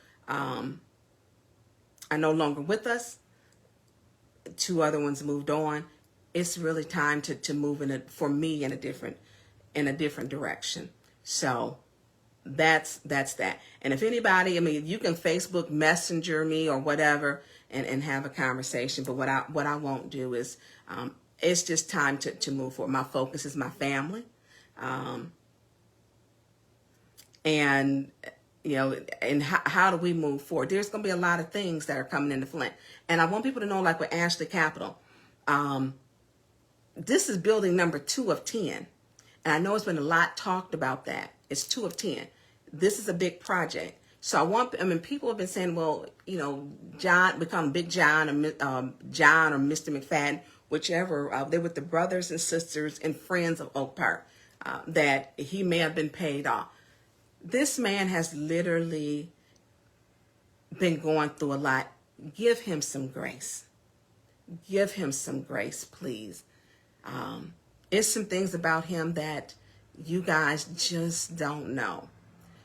with us. 2 other ones moved on. It's really time to move for me in a different direction. So that's that. And if anybody, you can Facebook Messenger me or whatever and have a conversation. But what I won't do is, it's just time to move forward. My focus is my family. And how do we move forward? There's going to be a lot of things that are coming into Flint. And I want people to know, like with Ashley Capital, this is building number 2 of 10. And I know it's been a lot talked about that. It's 2 of 10. this is a big project. So people have been saying, well, John, become Big John or John or Mr. McFadden, whichever. They were the brothers and sisters and friends of Oak Park that he may have been paid off. This man has literally been going through a lot. Give him some grace. Give him some grace, please. It's some things about him that you guys just don't know.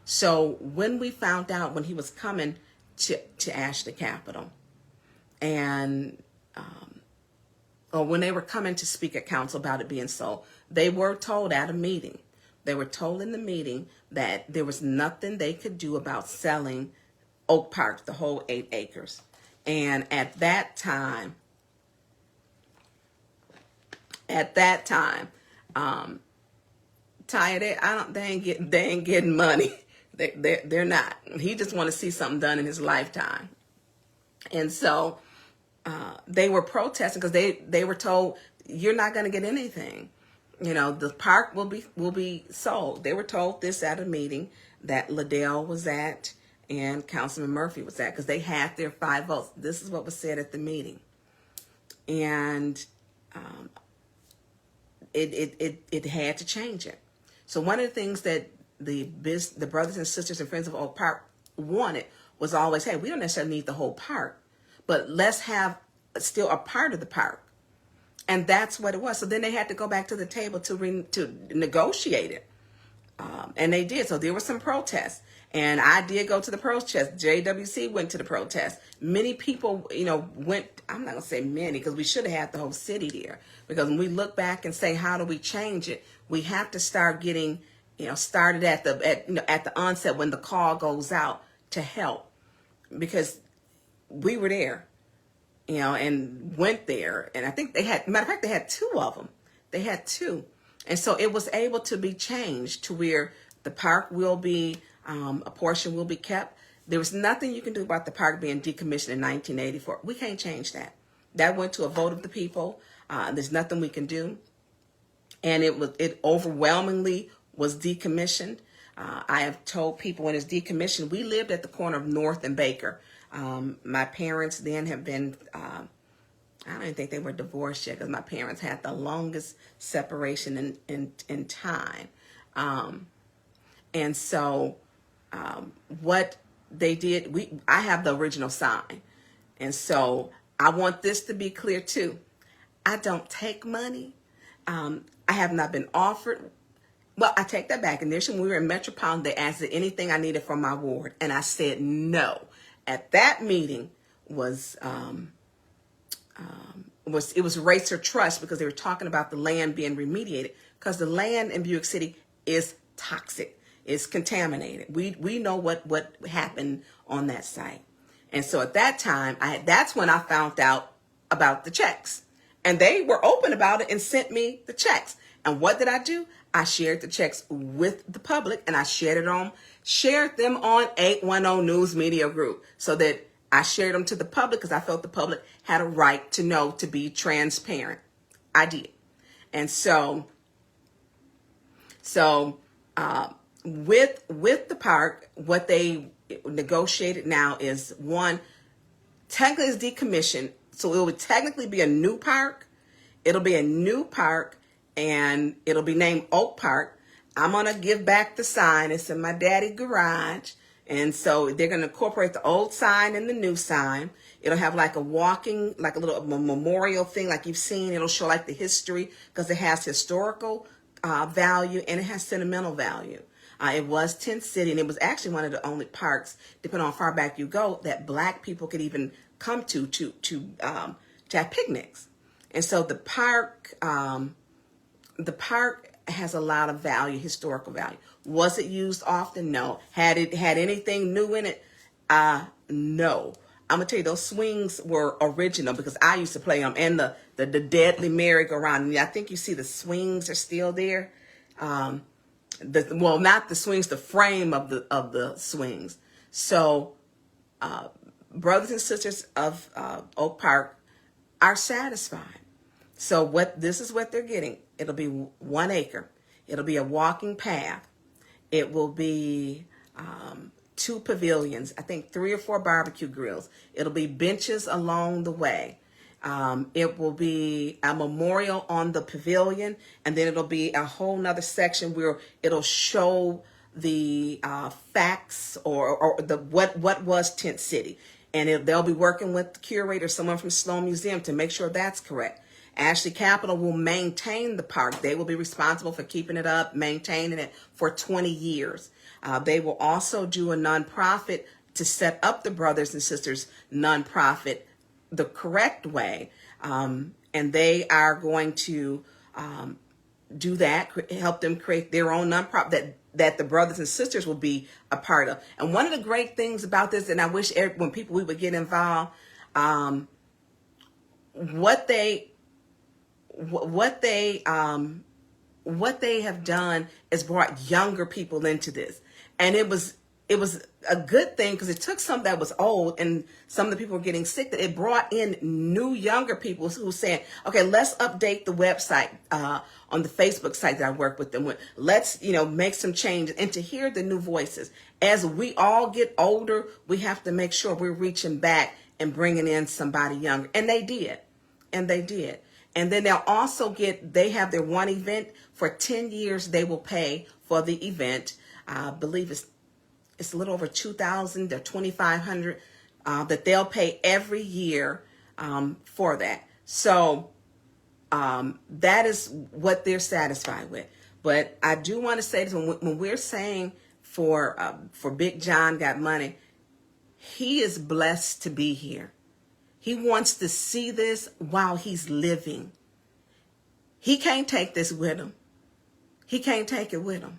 So when we found out when he was coming to Ashley Capital, and or when they were coming to speak at council about it being sold, they were told at a meeting. They were told in the meeting that there was nothing they could do about selling Oak Park, the whole 8 acres. And at that time, Tonya, they ain't getting money. They're not. He just want to see something done in his lifetime. And so they were protesting because they were told, you're not going to get anything. The park will be sold. They were told this at a meeting that Liddell was at and Councilman Murphy was at, because they had their 5 votes. This is what was said at the meeting. And it had to change it. So one of the things that the brothers and sisters and friends of Oak Park wanted was always, hey, we don't necessarily need the whole park, but let's have still a part of the park. And that's what it was. So then they had to go back to the table to negotiate it. And they did. So there were some protests. And I did go to the protest. JWC went to the protest. Many people, went. I'm not going to say many, because we should have had the whole city there. Because when we look back and say, how do we change it? We have to start getting, started at the onset when the call goes out to help. Because we were there, and went there. And I think matter of fact, they had 2 of them. They had 2. And so it was able to be changed to where the park will be, a portion will be kept. There was nothing you can do about the park being decommissioned in 1984. We can't change that. That went to a vote of the people. There's nothing we can do. And it overwhelmingly was decommissioned. I have told people when it's decommissioned, we lived at the corner of North and Baker. My parents then have been, I don't even think they were divorced yet, because my parents had the longest separation in time. And so what they did, I have the original sign. And so I want this to be clear too. I don't take money. I have not been offered. Well, I take that back. Initially, when we were in Metropolitan, they asked if anything I needed from my ward, and I said no. At that meeting was race or trust, because they were talking about the land being remediated, because the land in Buick City is toxic. It's contaminated. We know what happened on that site. And so at that time, that's when I found out about the checks. And they were open about it and sent me the checks. And what did I do? I shared the checks with the public, and I shared them on 810 News Media Group, so that I shared them to the public, because I felt the public had a right to know, to be transparent. I did. And so with the park, what they negotiated now is, one, technically it's decommissioned, so it would technically be a new park. It'll be a new park, and it'll be named Oak Park. I'm going to give back the sign. It's in my daddy's garage. And so they're going to incorporate the old sign and the new sign. It'll have like a little memorial thing like you've seen. It'll show like the history, because it has historical value and it has sentimental value. It was Tent City, and it was actually one of the only parks, depending on how far back you go, that Black people could even come to have picnics. And so the park has a lot of value, historical value. Was it used often? No. Had anything new in it? No. I'm gonna tell you, those swings were original, because I used to play them, and the deadly merry-go-round. And I think you see the swings are still there. Not the swings, the frame of the swings. So, brothers and sisters of Oak Park are satisfied. So this is what they're getting. It'll be 1 acre. It'll be a walking path. It will be 2 pavilions, I think 3 or 4 barbecue grills. It'll be benches along the way. It will be a memorial on the pavilion, and then it'll be a whole nother section where it'll show the facts or the what was Tent City. And they'll be working with the curator, someone from Sloan Museum, to make sure that's correct. Ashley Capital will maintain the park. They will be responsible for keeping it up, maintaining it for 20 years. They will also do a nonprofit to set up the Brothers and Sisters nonprofit the correct way. And they are going to do that, help them create their own nonprofit that the Brothers and Sisters will be a part of. And one of the great things about this, and I wish when we would get involved, what they have done is brought younger people into this. And it was a good thing, because it took something that was old and some of the people were getting sick, that it brought in new younger people who saying, okay, let's update the website on the Facebook site that I work with them with. Let's, make some changes, and to hear the new voices. As we all get older, we have to make sure we're reaching back and bringing in somebody younger. And they did. And then they'll also they have their one event for 10 years. They will pay for the event. I believe it's a little over $2,000 to $2,500 that they'll pay every year for that. So that is what they're satisfied with. But I do want to say this, when we're saying for Big John Got Money, he is blessed to be here. He wants to see this while he's living. He can't take this with him. He can't take it with him.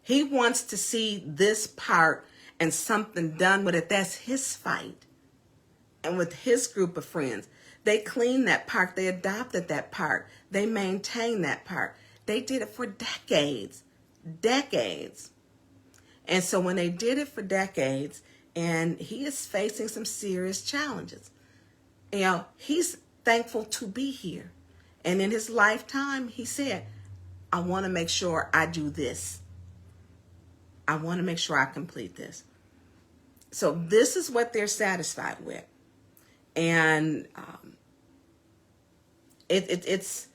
He wants to see this part and something done with it. That's his fight. And with his group of friends, they cleaned that park. They adopted that park. They maintained that park. They did it for decades. And so when they did it for decades, and he is facing some serious challenges, he's thankful to be here. And in his lifetime, he said, I want to make sure I do this. I want to make sure I complete this. So this is what they're satisfied with. And it's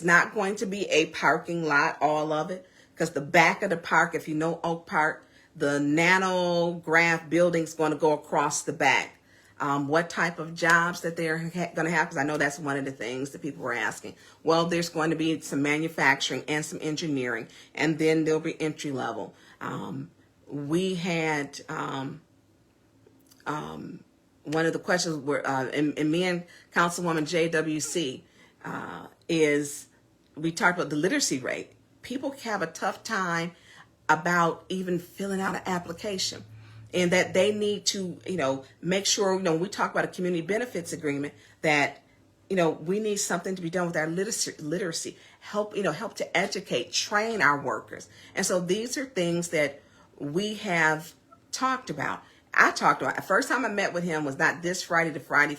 not going to be a parking lot, all of it, because the back of the park, if you know Oak Park, the nanograph building is going to go across the back. What type of jobs that they're going to have, because I know that's one of the things that people were asking. Well, there's going to be some manufacturing and some engineering, and then there'll be entry level. We had one of the questions were, and me and Councilwoman JWC we talked about the literacy rate. People have a tough time about even filling out an application. And that they need to, make sure, we talk about a community benefits agreement, that, we need something to be done with our literacy, help to educate, train our workers. And so these are things that we have talked about. The first time I met with him was not this Friday, the Friday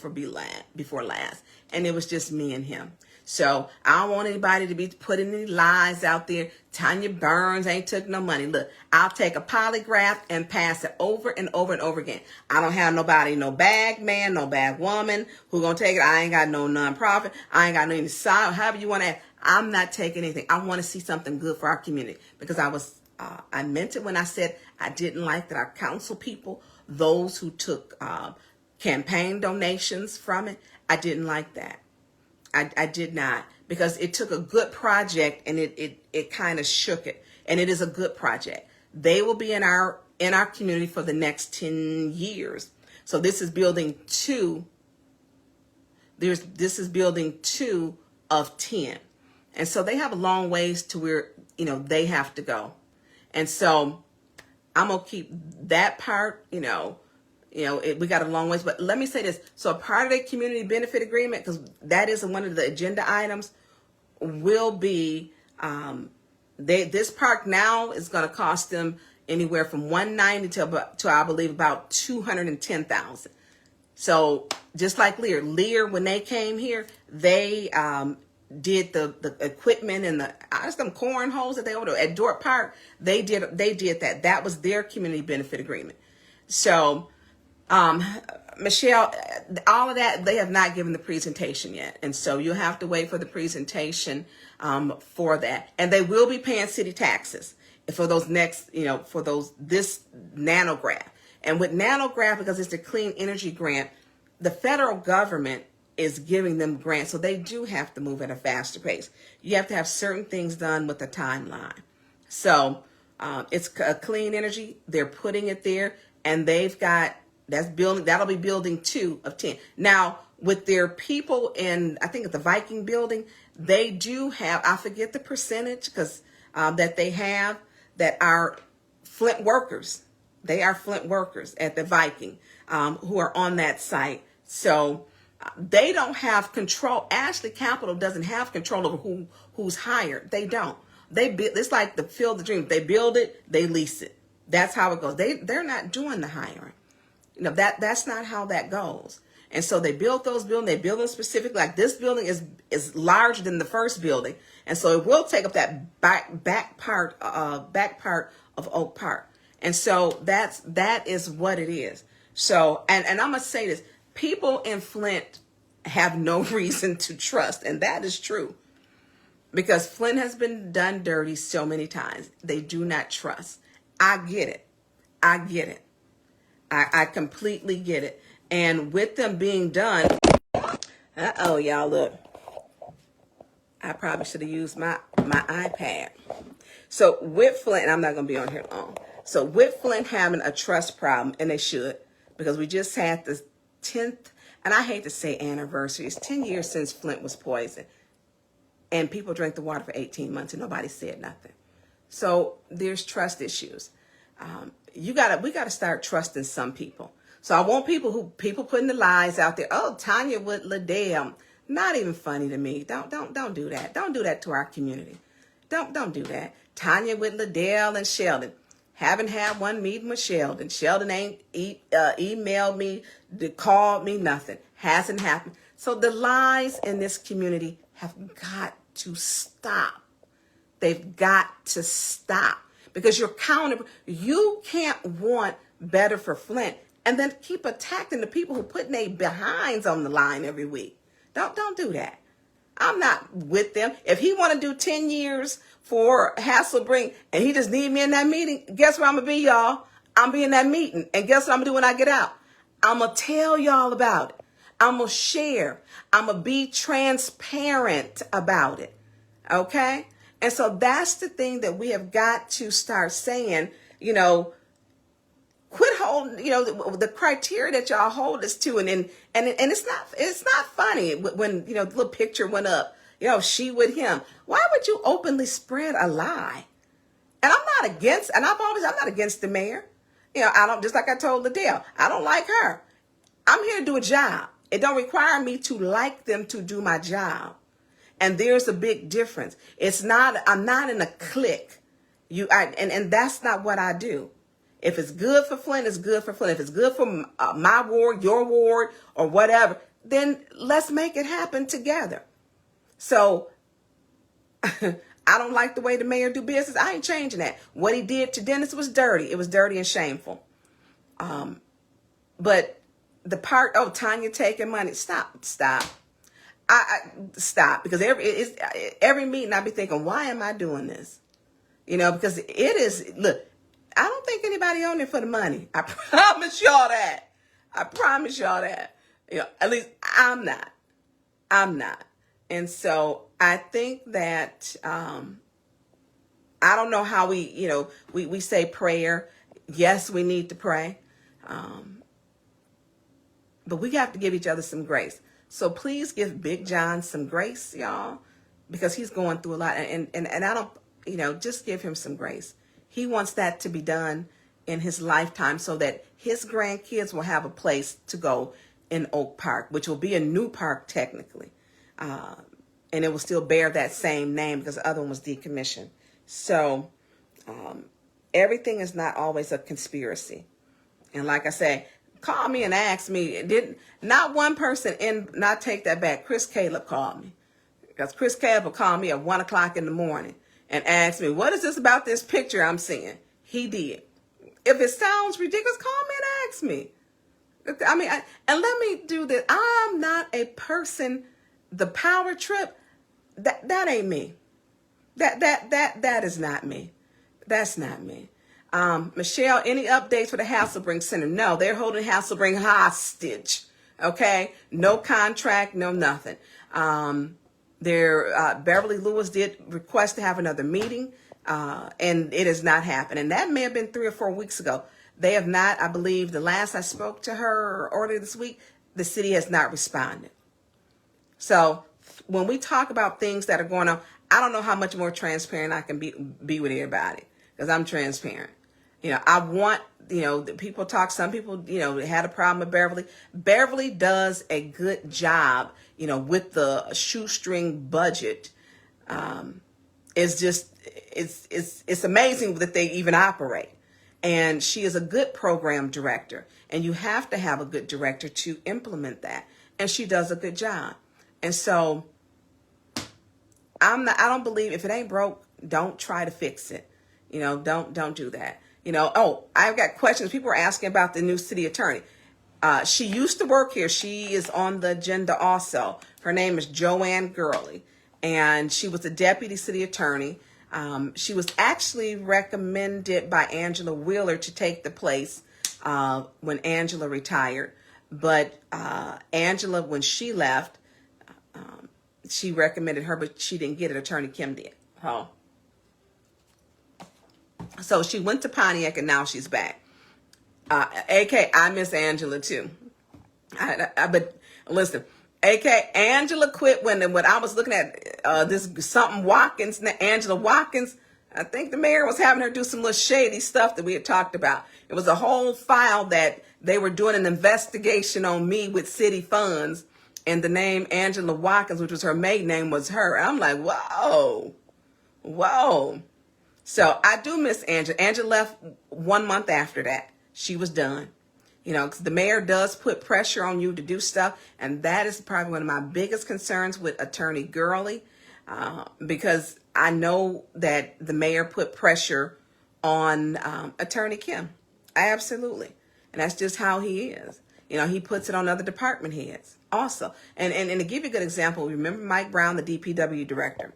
before last. And it was just me and him. So I don't want anybody to be putting any lies out there. Tonya Burns ain't took no money. Look, I'll take a polygraph and pass it over and over and over again. I don't have nobody, no bag man, no bag woman who gonna take it. I ain't got no nonprofit. I ain't got no side, however you want to. I'm not taking anything. I want to see something good for our community, because I meant it when I said I didn't like that our council people, those who took campaign donations from it, I didn't like that. I did not, because it took a good project and it kind of shook it. And it is a good project. They will be in our community for the next 10 years. So this is building 2. This is building 2 of 10. And so they have a long ways to where, they have to go. And so I'm going to keep that part, we got a long ways, but let me say this. So a part of the community benefit agreement, because that is one of the agenda items, will be, this park now is going to cost them anywhere from $190 to I believe about $210,000. So just like Lear, when they came here, they did the equipment and them cornholes that they over at Dorp Park. They did that. That was their community benefit agreement. So, Michelle, all of that, they have not given the presentation yet. And so you'll have to wait for the presentation for that. And they will be paying city taxes for those next, for this nanograph. And with nanograph, because it's a clean energy grant, the federal government is giving them grants. So they do have to move at a faster pace. You have to have certain things done with the timeline. So it's a clean energy. They're putting it there, and they've got, that'll be building 2 of 10. Now, with their people in, I think at the Viking building, they do have, I forget the percentage because that they have that are Flint workers. They are Flint workers at the Viking who are on that site. So they don't have control. Ashley Capital doesn't have control over who's hired. They don't. It's like the Field of Dreams. They build it, they lease it. That's how it goes. They're not doing the hiring. That's not how that goes. And so they built those buildings. They build them specifically. Like this building is larger than the first building, and so it will take up that back part of Oak Park. And so that is what it is. So and I'm gonna say this: people in Flint have no reason to trust, and that is true, because Flint has been done dirty so many times. They do not trust. I get it. I completely get it. And with them being done, y'all, look. I probably should have used my iPad. So with Flint, and I'm not going to be on here long. So with Flint having a trust problem, and they should, because we just had the 10th, and I hate to say anniversary, it's 10 years since Flint was poisoned. And people drank the water for 18 months and nobody said nothing. So there's trust issues. We gotta start trusting some people. So I want people putting the lies out there. Oh, Tonya with Liddell. Not even funny to me. Don't do that. Don't do that to our community. Don't do that. Tonya with Liddell and Sheldon. Haven't had one meeting with Sheldon. Sheldon ain't emailed me, called me, nothing. Hasn't happened. So the lies in this community have got to stop. They've got to stop. Because you're accountable. You can't want better for Flint and then keep attacking the people who putting their behinds on the line every week. Don't do that. I'm not with them. If he want to do 10 years for Hasselbrink and he just need me in that meeting, guess where I'm going to be, y'all? I'm be in that meeting. And guess what I'm going to do when I get out? I'm going to tell y'all about it. I'm going to share. I'm going to be transparent about it. Okay? And so that's the thing that we have got to start saying, quit holding, the criteria that y'all hold us to. And it's not funny when, the little picture went up, she with him. Why would you openly spread a lie? And I'm not against the mayor. I don't, just like I told Liddell, I don't like her. I'm here to do a job. It don't require me to like them to do my job. And there's a big difference. I'm not in a clique. And that's not what I do. If it's good for Flint, it's good for Flint. If it's good for my ward, your ward, or whatever, then let's make it happen together. So I don't like the way the mayor do business. I ain't changing that. What he did to Dennis was dirty. It was dirty and shameful. But the part, Tonya taking money, stop. I stop, because every meeting I be thinking, why am I doing this? Because it is, look, I don't think anybody on there for the money. I promise y'all that. At least I'm not. And so I think that, I don't know how we say prayer. Yes, we need to pray. But we have to give each other some grace. So please give Big John some grace, y'all, because he's going through a lot. And I don't, just give him some grace. He wants that to be done in his lifetime so that his grandkids will have a place to go in Oak Park, which will be a new park technically. And it will still bear that same name because the other one was decommissioned. So everything is not always a conspiracy. And like I say, call me and ask me. Not one person, and not take that back. Chris Caleb called me. Because Chris Cab will call me at 1 o'clock in the morning and ask me, what is this about this picture I'm seeing? He did. If it sounds ridiculous, call me and ask me. I mean, and let me do this. I'm not a person, the power trip, that ain't me. That is not me. That's not me. Michelle, any updates for the Hasselbring Center? No, they're holding Hasselbring hostage. Okay? No contract, no nothing. Beverly Lewis did request to have another meeting, and it has not happened. And that may have been 3 or 4 weeks ago. They have not, I believe, the last I spoke to her earlier this week, the city has not responded. So when we talk about things that are going on, I don't know how much more transparent I can be with everybody, because I'm transparent. I want, people talk, some people, had a problem with Beverly. Beverly does a good job, with the shoestring budget. It's amazing that they even operate. And she is a good program director, and you have to have a good director to implement that. And she does a good job. And so I don't believe, if it ain't broke, don't try to fix it. Don't do that. I've got questions. People are asking about the new city attorney. She used to work here. She is on the agenda also. Her name is Joanne Gurley, and she was the deputy city attorney. She was actually recommended by Angela Wheeler to take the place when Angela retired. But Angela, when she left, she recommended her, but she didn't get it. Attorney Kim did. So she went to Pontiac, and now she's back. AK, I miss Angela too. But listen, AK, Angela quit when I was looking at this something Watkins, Angela Watkins. I think the mayor was having her do some little shady stuff that we had talked about. It was a whole file that they were doing an investigation on me with city funds, and the name Angela Watkins, which was her maiden name, was her. And I'm like, whoa. So I do miss Angela. Angela left 1 month after that. She was done. Because the mayor does put pressure on you to do stuff. And that is probably one of my biggest concerns with Attorney Gurley, because I know that the mayor put pressure on Attorney Kim. Absolutely. And that's just how he is. He puts it on other department heads also. And to give you a good example, remember Mike Brown, the DPW director,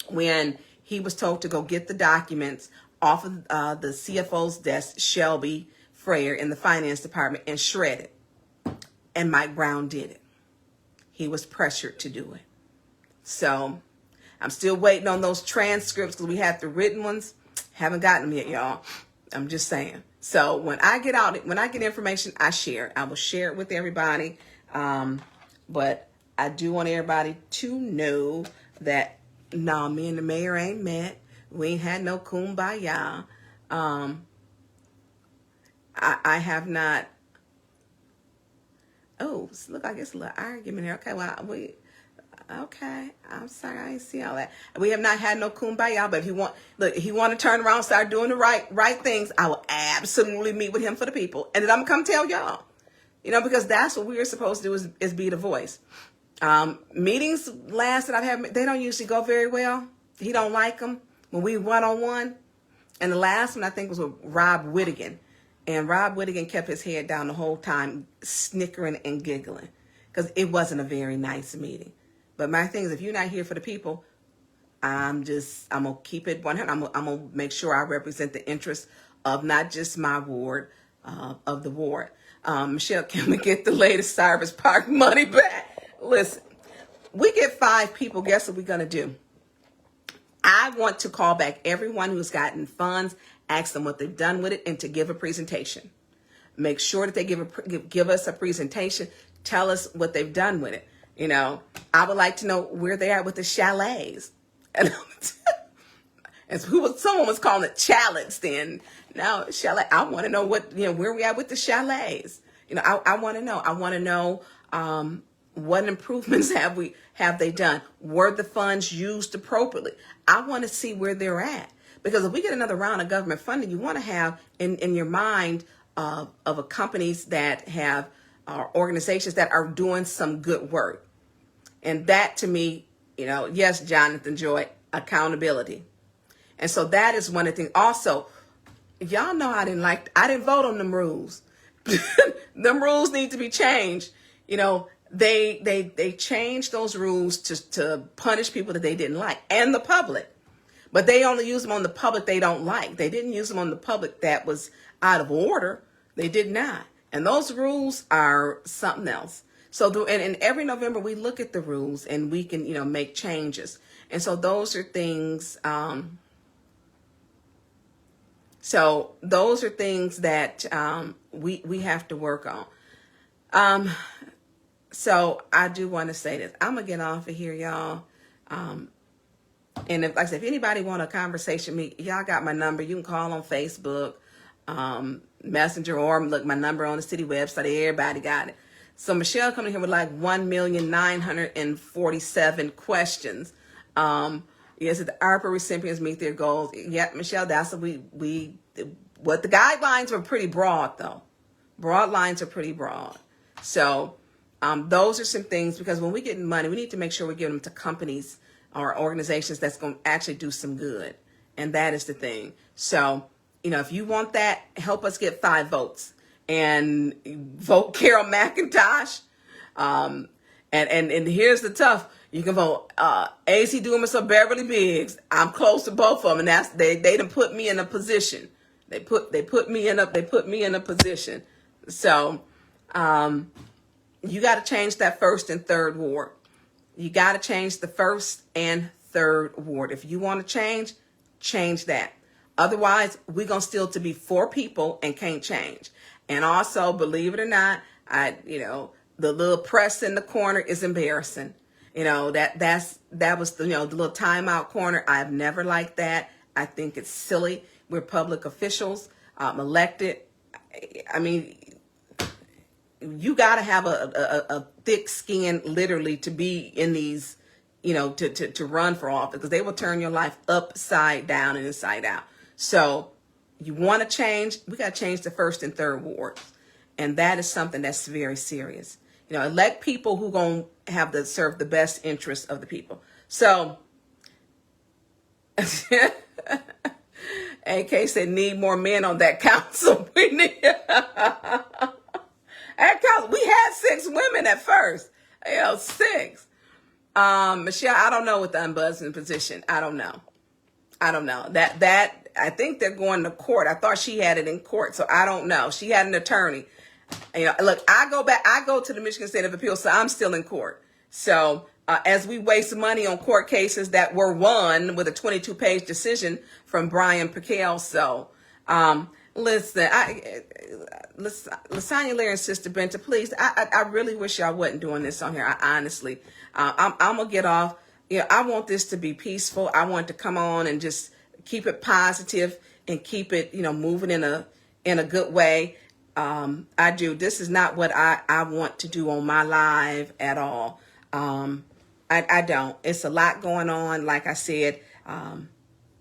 when he was told to go get the documents off of the CFO's desk, Shelby Freyer, in the finance department, and shred it. And Mike Brown did it. He was pressured to do it. So I'm still waiting on those transcripts, because we have the written ones. Haven't gotten them yet, y'all. I'm just saying. So when I get information, I share it. I will share it with everybody. But I do want everybody to know that, no, me and the mayor ain't met. We ain't had no kumbaya. I have not. Oh, look, I guess a little argument here. Okay, okay. I'm sorry, I didn't see all that. We have not had no kumbaya, but if he want to turn around and start doing the right things, I will absolutely meet with him for the people. And then I'm going to come tell y'all, because that's what we're supposed to do, is be the voice. Meetings last that I've had, they don't usually go very well. He don't like them when we one-on-one. And the last one, I think, was with Rob Whittigan. And Rob Whittigan kept his head down the whole time, snickering and giggling, because it wasn't a very nice meeting. But my thing is, if you're not here for the people, I'm going to keep it 100. I'm going to make sure I represent the interests of not just my ward, of the ward. Michelle, can we get the latest Cyrus Park money back? Listen, we get 5 people. Guess what we're going to do? I want to call back everyone who's gotten funds, ask them what they've done with it, and to give a presentation. Make sure that they give us a presentation. Tell us what they've done with it. I would like to know where they are with the chalets. And someone was calling it chalets then. Now, chalet. I want to know where we are with the chalets. I want to know. I want to know what improvements have they done? Were the funds used appropriately? I want to see where they're at. Because if we get another round of government funding, you want to have in your mind of companies that have organizations that are doing some good work. And that, to me, Yes, Jonathan Joy, accountability. And so that is one of the things. Also, y'all know I didn't vote on them rules. Them rules need to be changed. They changed those rules to punish people that they didn't like and the public. But they only use them on the public they don't like. They didn't use them on the public that was out of order. They did not. And those rules are something else. So and every November we look at the rules and we can, make changes. And so those are things. So those are things that we have to work on. So I do want to say this. I'm gonna get off of here, y'all. And if, like I said, if anybody want a conversation with me, y'all got my number. You can call on Facebook, Messenger, or look my number on the city website. Everybody got it. So Michelle coming here with like 1,947 questions. Yes, the ARPA recipients meet their goals. Yeah, Michelle, that's what what the guidelines were pretty broad though. Broad lines are pretty broad. So those are some things, because when we get money, we need to make sure we give them to companies or organizations that's going to actually do some good. And that is the thing. So, if you want that, help us get 5 votes and vote Carol McIntosh. And here's the tough. You can vote AC Dumas or Beverly Biggs. I'm close to both of them, and that's they done put me in a position. They put me in a position. So you got to change that 1st and 3rd ward. You got to change the 1st and 3rd ward. If you want to change that. Otherwise, we're going to still to be 4 people and can't change. And also, believe it or not, the little press in the corner is embarrassing. That was the little timeout corner. I've never liked that. I think it's silly. We're public officials, elected. I mean, you got to have a thick skin, literally, to be in these, to run for office, because they will turn your life upside down and inside out. So you want to change, we got to change the 1st and 3rd wards. And that is something that's very serious. Elect people who going to have to serve the best interests of the people. So AK said, need more men on that council. We need that council. We had 6 women at first. 6. Michelle, I don't know with the unbuzzing position. I don't know. That I think they're going to court. I thought she had it in court, so I don't know. She had an attorney. Look, I go to the Michigan State of Appeals, so I'm still in court. So as we waste money on court cases that were won with a 22-page decision from Brian Piquel. So listen, Lasagna Larry and Sister Benta, please, I really wish y'all wasn't doing this on here. I honestly, I'm going to get off. I want this to be peaceful. I want to come on and just keep it positive and keep it, moving in a good way. I do. This is not what I want to do on my live at all. I don't. It's a lot going on. Like I said,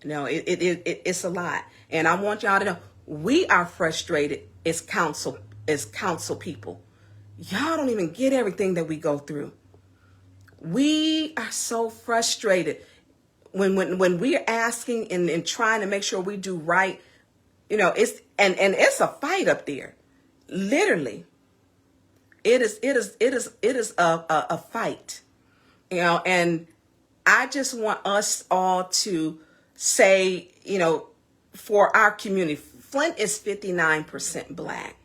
it's a lot. And I want y'all to know, we are frustrated as council people. Y'all don't even get everything that we go through. We are so frustrated when we're asking and trying to make sure we do right. It's a fight up there. Literally, it is a fight. And I just want us all to say, for our community, Flint is 59% Black.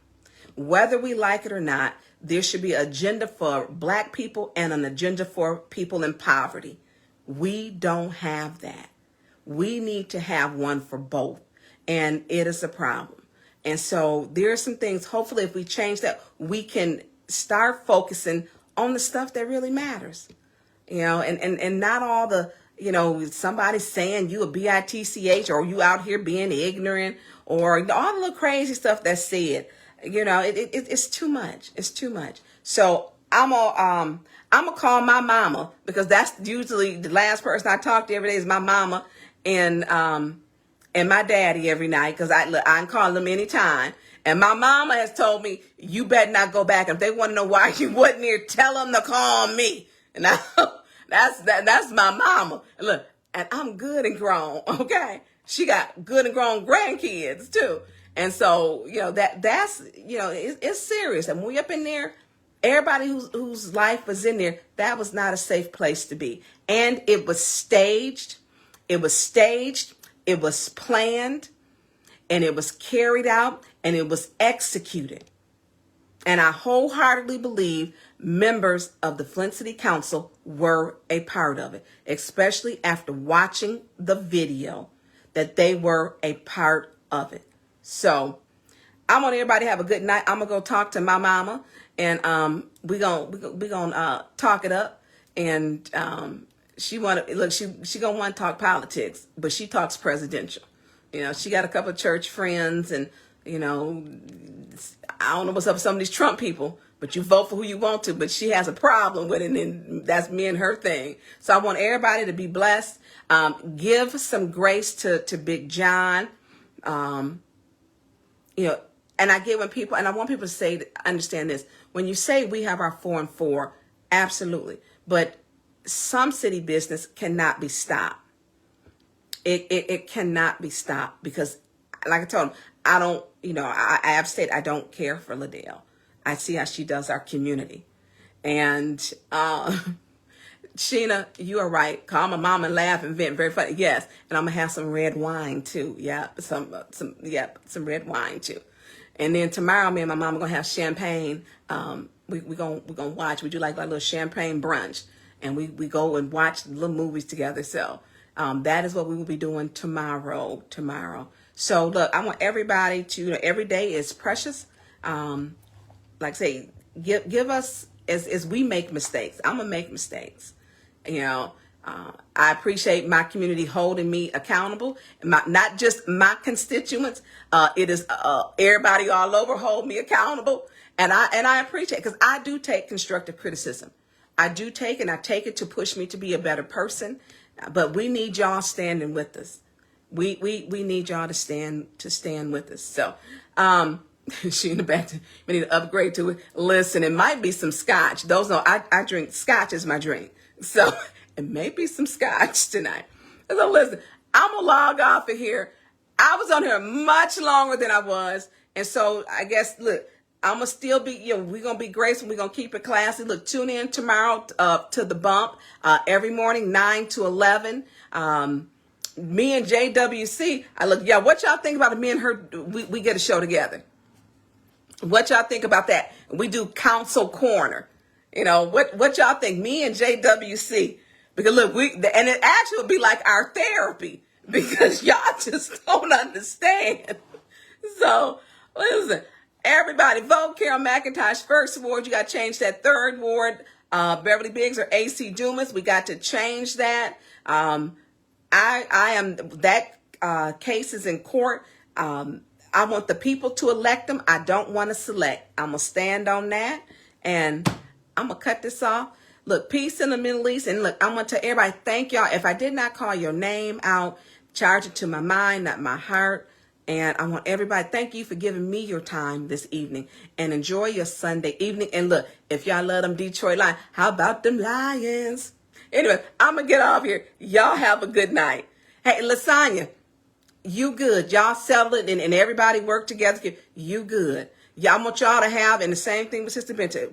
Whether we like it or not, there should be an agenda for Black people and an agenda for people in poverty. We don't have that. We need to have one for both. And it is a problem. And so there are some things, hopefully if we change that, we can start focusing on the stuff that really matters. And not all the, somebody saying you a bitch or you out here being ignorant or all the little crazy stuff that's said. It's too much. It's too much. So I'm gonna call my mama, because that's usually the last person I talk to every day is my mama and my daddy every night, because I can call them anytime. And my mama has told me, you better not go back. And if they want to know why you wasn't here, tell them to call me. And That's my mama. Look, and I'm good and grown, okay? She got good and grown grandkids too. And so, that's, it's serious. And when we up in there, everybody whose life was in there, that was not a safe place to be. And it was staged. It was staged. It was planned. And it was carried out. And it was executed. And I wholeheartedly believe members of the Flint City Council were a part of it, especially after watching the video, that they were a part of it. So I want everybody to have a good night. I'm gonna go talk to my mama, and we gonna talk it up. And she gonna want to talk politics, but she talks presidential. She got a couple of church friends, and I don't know what's up with some of these Trump people, but you vote for who you want to, but she has a problem with it, and that's me and her thing. So I want everybody to be blessed. Give some grace to Big John. And I get when people, and I want people to understand this. When you say we have our 4 and 4, absolutely. But some city business cannot be stopped. It cannot be stopped because, like I told him, I don't, I have stated I don't care for Liddell. I see how she does our community. And Sheena, you are right. Call my mom and laugh and vent. Very funny. Yes. And I'm going to have some red wine too. Yeah. Some red wine too. And then tomorrow, me and my mom are going to have champagne. We're going to watch. We do like a little champagne brunch. And we go and watch little movies together. So that is what we will be doing tomorrow. So look, I want everybody to, every day is precious. Like I say, give us, as we make mistakes. I'm going to make mistakes. I appreciate my community holding me accountable. Not just my constituents. It is everybody all over hold me accountable. And I appreciate it because I do take constructive criticism. I take it to push me to be a better person. But we need y'all standing with us. We need y'all to stand with us. So, she in the back, we need to upgrade to it. Listen, it might be some scotch. Those know I drink scotch is my drink. So it may be some scotch tonight. So listen, I'm gonna log off of here. I was on here much longer than I was. And so I guess, look, I'm gonna still be, we're gonna be graceful. We're gonna keep it classy. Look, tune in tomorrow to The Bump every morning, 9 to 11. Me and JWC, what y'all think about it? Me and her, we get a show together. What y'all think about that? We do Council Corner. What y'all think? Me and JWC. Because look, and it actually would be like our therapy because y'all just don't understand. So listen, everybody vote Carol McIntosh first ward. You got to change that third ward. Beverly Biggs or AC Dumas. We got to change that. I am, that case is in court. I want the people to elect them. I don't want to select. I'm going to stand on that. And I'm going to cut this off. Look, peace in the Middle East. And look, I'm going to tell everybody, thank y'all. If I did not call your name out, charge it to my mind, not my heart. And I want everybody, thank you for giving me your time this evening. And enjoy your Sunday evening. And look, if y'all love them Detroit Lions, how about them Lions? Anyway, I'm going to get off here. Y'all have a good night. Hey, Lasagna, you good. Y'all settle it and everybody work together. You good. Y'all want y'all to have, and the same thing with Sister Benta.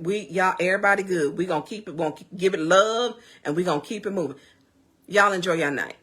Everybody good. We going to keep it, give it love, and we going to keep it moving. Y'all enjoy your night.